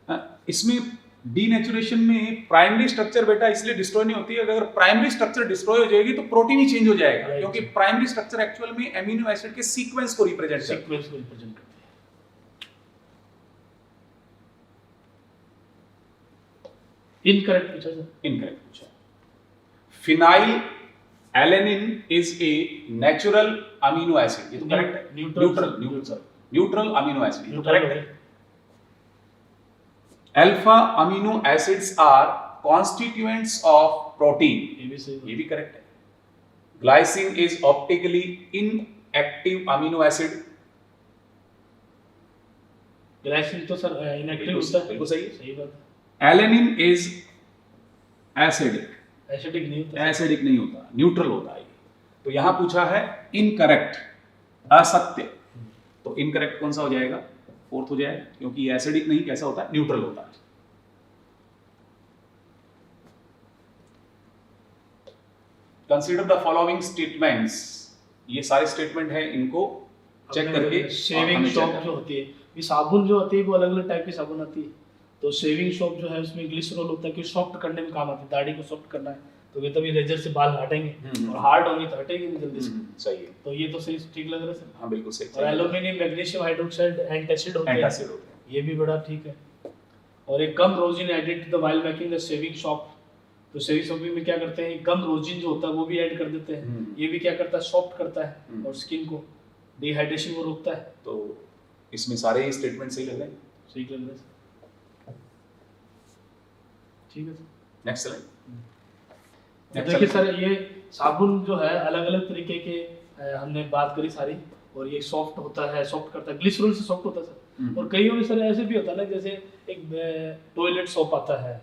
जाए। इसमें डीनेचुरेशन में प्राइमरी स्ट्रक्चर बेटा इसलिए डिस्ट्रॉय नहीं होती है, अगर प्राइमरी स्ट्रक्चर डिस्ट्रॉय हो जाएगी तो प्रोटीन ही चेंज हो जाएगा, Right. क्योंकि प्राइमरी स्ट्रक्चर एक्चुअल में एमिनो एसिड के सीक्वेंस को रिप्रेजेंट करता है। सीक्वेंस को रिप्रेजेंट करती है। इनकरेक्ट पूछा सर। इनकरेक्ट पूछा। Phenyl alanine is a natural amino acid, ये तो करेक्ट है। न्यूट्रल अमीनो एसिड, ये तो करेक्ट है। Alpha amino acids are constituents of protein, ये भी करेक्ट है। Glycine is optically inactive amino acid, glycine तो सर इनएक्टिव होता है। बिल्कुल सही है। सही बात। एलेनिन इज एसिडिक, एसिडिक नहीं होता। एसिडिक नहीं होता, न्यूट्रल होता है। तो यहां पूछा है इनकरेक्ट, असत्य, तो इनकरेक्ट कौन सा हो जाएगा? फोर्थ हो जाएगा, क्योंकि एसिडिक नहीं कैसा होता है? न्यूट्रल होता है। कंसीडर द फॉलोइंग स्टेटमेंट्स, ये सारे स्टेटमेंट है, इनको चेक करके शेविंग सोप जो होती है, ये साबुन जो होती है वो अलग अलग टाइप की साबुन आती है। तो शेविंग सोप जो है उसमें ग्लिसरॉल होता है कि सॉफ्ट करने में काम आती है, दाढ़ी को सॉफ्ट करना है तो ये तभी रेजर से बाल हटेंगे और हार्ड होंगे तो हटेंगे नहीं जल्दी से। सही है। तो ये तो सही ठीक लग रहा है सर। हाँ बिल्कुल सही। और एल्यूमिनियम मैग्नीशियम हाइड्रोक्साइड एंटासिड होते हैं, ये भी बड़ा ठीक है। और एक gum rosin added to the while making the shaving soap, तो शेविंग सोप में क्या करते हैं गम रोजिन जो होता है वो भी ऐड कर देते हैं। ये भी क्या करता है? सॉफ्ट करता है और स्किन को डिहाइड्रेशन को रोकता है। तो इसमें सारे स्टेटमेंट सही लग रहे हैं? सही लग रहा है। ठीक है सर। Next slide. देखिए सर, ये साबुन जो है अलग अलग तरीके के हमने बात करी सारी, और ये सॉफ्ट होता है, सॉफ्ट करता है, ग्लिसरॉल से सॉफ्ट होता है सर। और कईयों में सर ऐसे भी होता है ना, जैसे एक टॉयलेट सोप आता है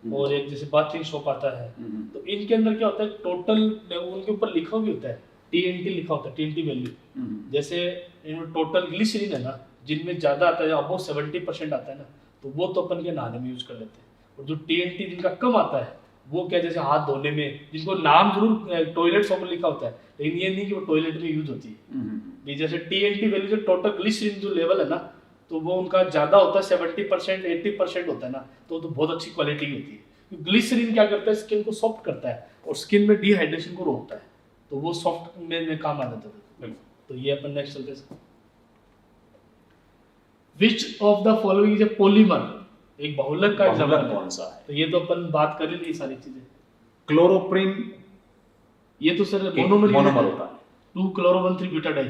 और एक जैसे बाथिंग सोप आता है, तो इनके अंदर क्या होता है टोटल उनके ऊपर लिखा भी होता है, TNT लिखा होता है, TNT वैल्यू। जैसे इनमें टोटल ग्लिसरीन है ना, जिनमें ज्यादा आता है अबव 70% आता है ना, तो वो तो अपन के नहाने में यूज कर लेते हैं। और जो TNT जिनका कम आता है वो क्या, जैसे हाथ धोने में, जिनको नाम जरूर टॉयलेट सोप लिखा होता है लेकिन ये नहीं कि वो टॉयलेट में यूज होती है। जैसे TNT वैल्यू जो टोटल ग्लिसरीन जो लेवल है ना, तो वो उनका ज्यादा होता है, 70% 80% होता है ना, तो बहुत अच्छी क्वालिटी की होती है। ग्लिसरीन क्या करता है? स्किन को सॉफ्ट करता है और स्किन में डिहाइड्रेशन को रोकता है, तो वो सॉफ्ट में काम आ जाता है। तो ये अपन नेक्स्ट चलते हैं। Which of the following is a polymer, एक बहुलक का एग्जांपल कौन सा है? तो ये तो अपन बात कर ही ली सारी चीजें। क्लोरोप्रिन, ये तो सर मोनोमर होता है। 2-chloro-1,3 ब्यूटाडाई।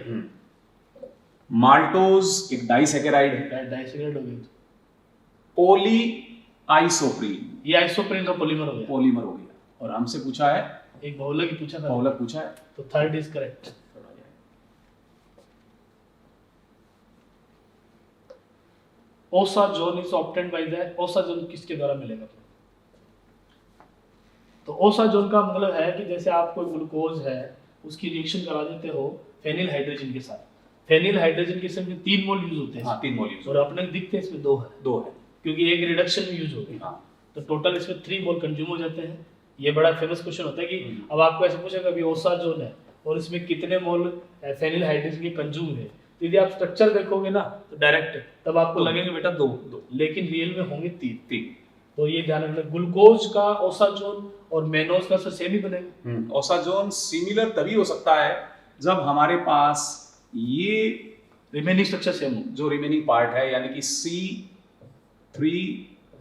माल्टोज एक डाइसैकेराइड है। डाइसैकेराइड हो गया। पोली आइसोप्रीन, ये आइसोप्रीन का पॉलीमर हो गया। पॉलीमर हो गया। और हमसे पूछा है, एक बहुलक ही पूछा था, बहुलक पूछा है, तो third is correct. Osazone is obtained by the, osazone किसके द्वारा मिलेगा? तो ओसाजोन का मतलब है कि जैसे आप कोई ग्लूकोज है उसकी रिएक्शन करा देते हो फेनिल हाइड्रोजन के साथ। फेनिल हाइड्रोजन के इसमें 3 मोल यूज होते हैं। हाँ 3 मोल यूज और अपने दिखते हैं इसमें 2 है, 2 है, क्योंकि एक रिडक्शन में यूज हो गई। हाँ। तो टोटल इसमें 3 मोल कंज्यूम हो जाते हैं। ये बड़ा फेमस क्वेश्चन होता है कि अब आपको ऐसे पूछेगा अभी ओसाजोन है और इसमें कितने मोल फेनिल हाइड्रोजन के कंज्यूम है, तो यदि आप स्ट्रक्चर देखोगे ना तो डायरेक्ट तब आपको लगेंगे बेटा 2, लेकिन रियल में होंगे 3। तो ये ध्यान रखना, ग्लूकोज का ओसाजोन और मेनोज का सेम ही बनेगा। ओसाजोन सिमिलर तभी हो सकता है जब हमारे पास ये रिमेनिंग स्ट्रक्चर सेम हो, जो रिमेनिंग पार्ट है यानी कि C3,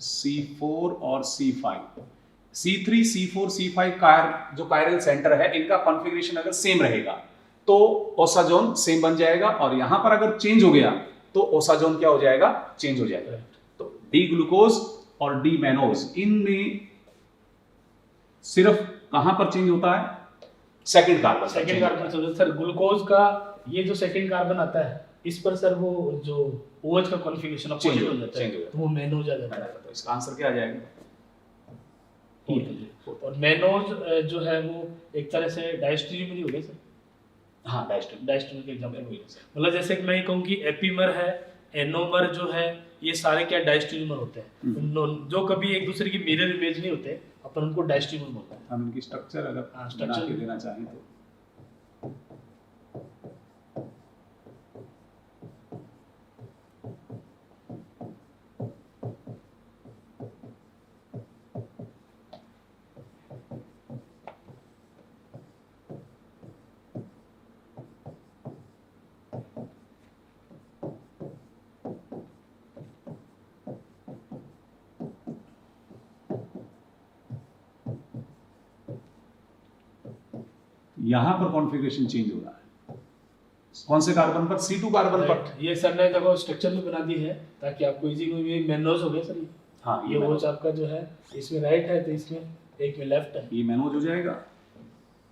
C4 और C5, C3, C4, C5 जो कायरल सेंटर है इनका कॉन्फ़िगरेशन अगर सेम रहेगा तो ओसाजोन सेम बन जाएगा, और यहां पर अगर चेंज हो गया तो ओसाजोन क्या हो जाएगा? चेंज हो जाएगा। तो डी ग्लूकोज और डी मैनोज, इनमें सिर्फ कहां पर चेंज होता है? Second carbon. Second carbon sir, glucose का ये जो सेकंड कार्बन आता है इस पर सर वो जो OH का कॉन्फ़िगरेशन अपोजिट हो जाता है, तो वो मेनोज आ जाता है। तो इसका आंसर क्या आ जाएगा? और मेनोज जो है वो एक तरह से डायस्ट्रीमर ही हो गया सर। हाँ डायस्ट्रीमर के एग्जांपल हो गया। मतलब जैसे कि मैं ये कहूँ कि एपीमर है, एनोमर जो है, ये सारे क्या डायस्ट्रीमर होते हैं, जो कभी एक दूसरे की मिरर इमेज नहीं होते, अपन उनको डायस्ट्रीमर बोलते हैं। हम इनकी स्ट्रक्चर अगर स्ट्रक्चर देना चाहें तो यहाँ पर कॉन्फ़िगरेशन चेंज हो रहा है। कौन से कार्बन पर? C2 कार्बन पर। ये सर ने देखो स्ट्रक्चर में बना दी है ताकि आपको इजी कोई भी मैनोज हो गया सर ये। हाँ, ये वो आपका जो है इसमें राइट है तो इसमें एक में लेफ्ट है। ये मैनोज हो जाएगा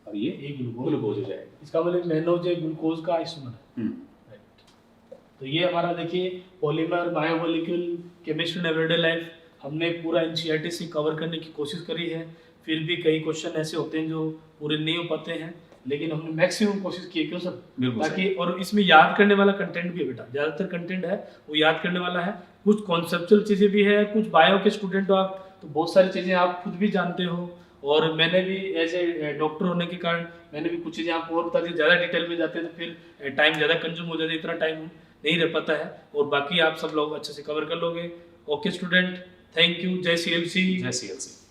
और ये ग्लूकोज हो जाएगा। इसका मतलब मैनोज है ग्लूकोज का आइसोमर है। तो ये हमारा देखिए polymer, biomolecule, chemistry and everyday life हमने पूरा एनसीईआरटी से कवर करने की कोशिश करी है। फिर भी कई क्वेश्चन ऐसे होते हैं जो पूरे नहीं हो पाते हैं, लेकिन हमने मैक्सिमम कोशिश की है। क्यों सर? ताकि और इसमें याद करने वाला कंटेंट भी है बेटा, ज़्यादातर कंटेंट है वो याद करने वाला है। कुछ कॉन्सेप्चुअल चीज़ें भी है, कुछ बायो के स्टूडेंट हो आप तो बहुत सारी चीज़ें आप खुद भी जानते हो, और मैंने भी एज ए डॉक्टर होने के कारण मैंने भी कुछ चीज़ें आपको और बता दी। ज़्यादा डिटेल में जाते हैं तो फिर टाइम ज़्यादा कंज्यूम हो जाता है, इतना टाइम नहीं रह पाता है, और बाकी आप सब लोग अच्छे से कवर कर लोगे। Okay student, thank you. जय CLC। जय CLC।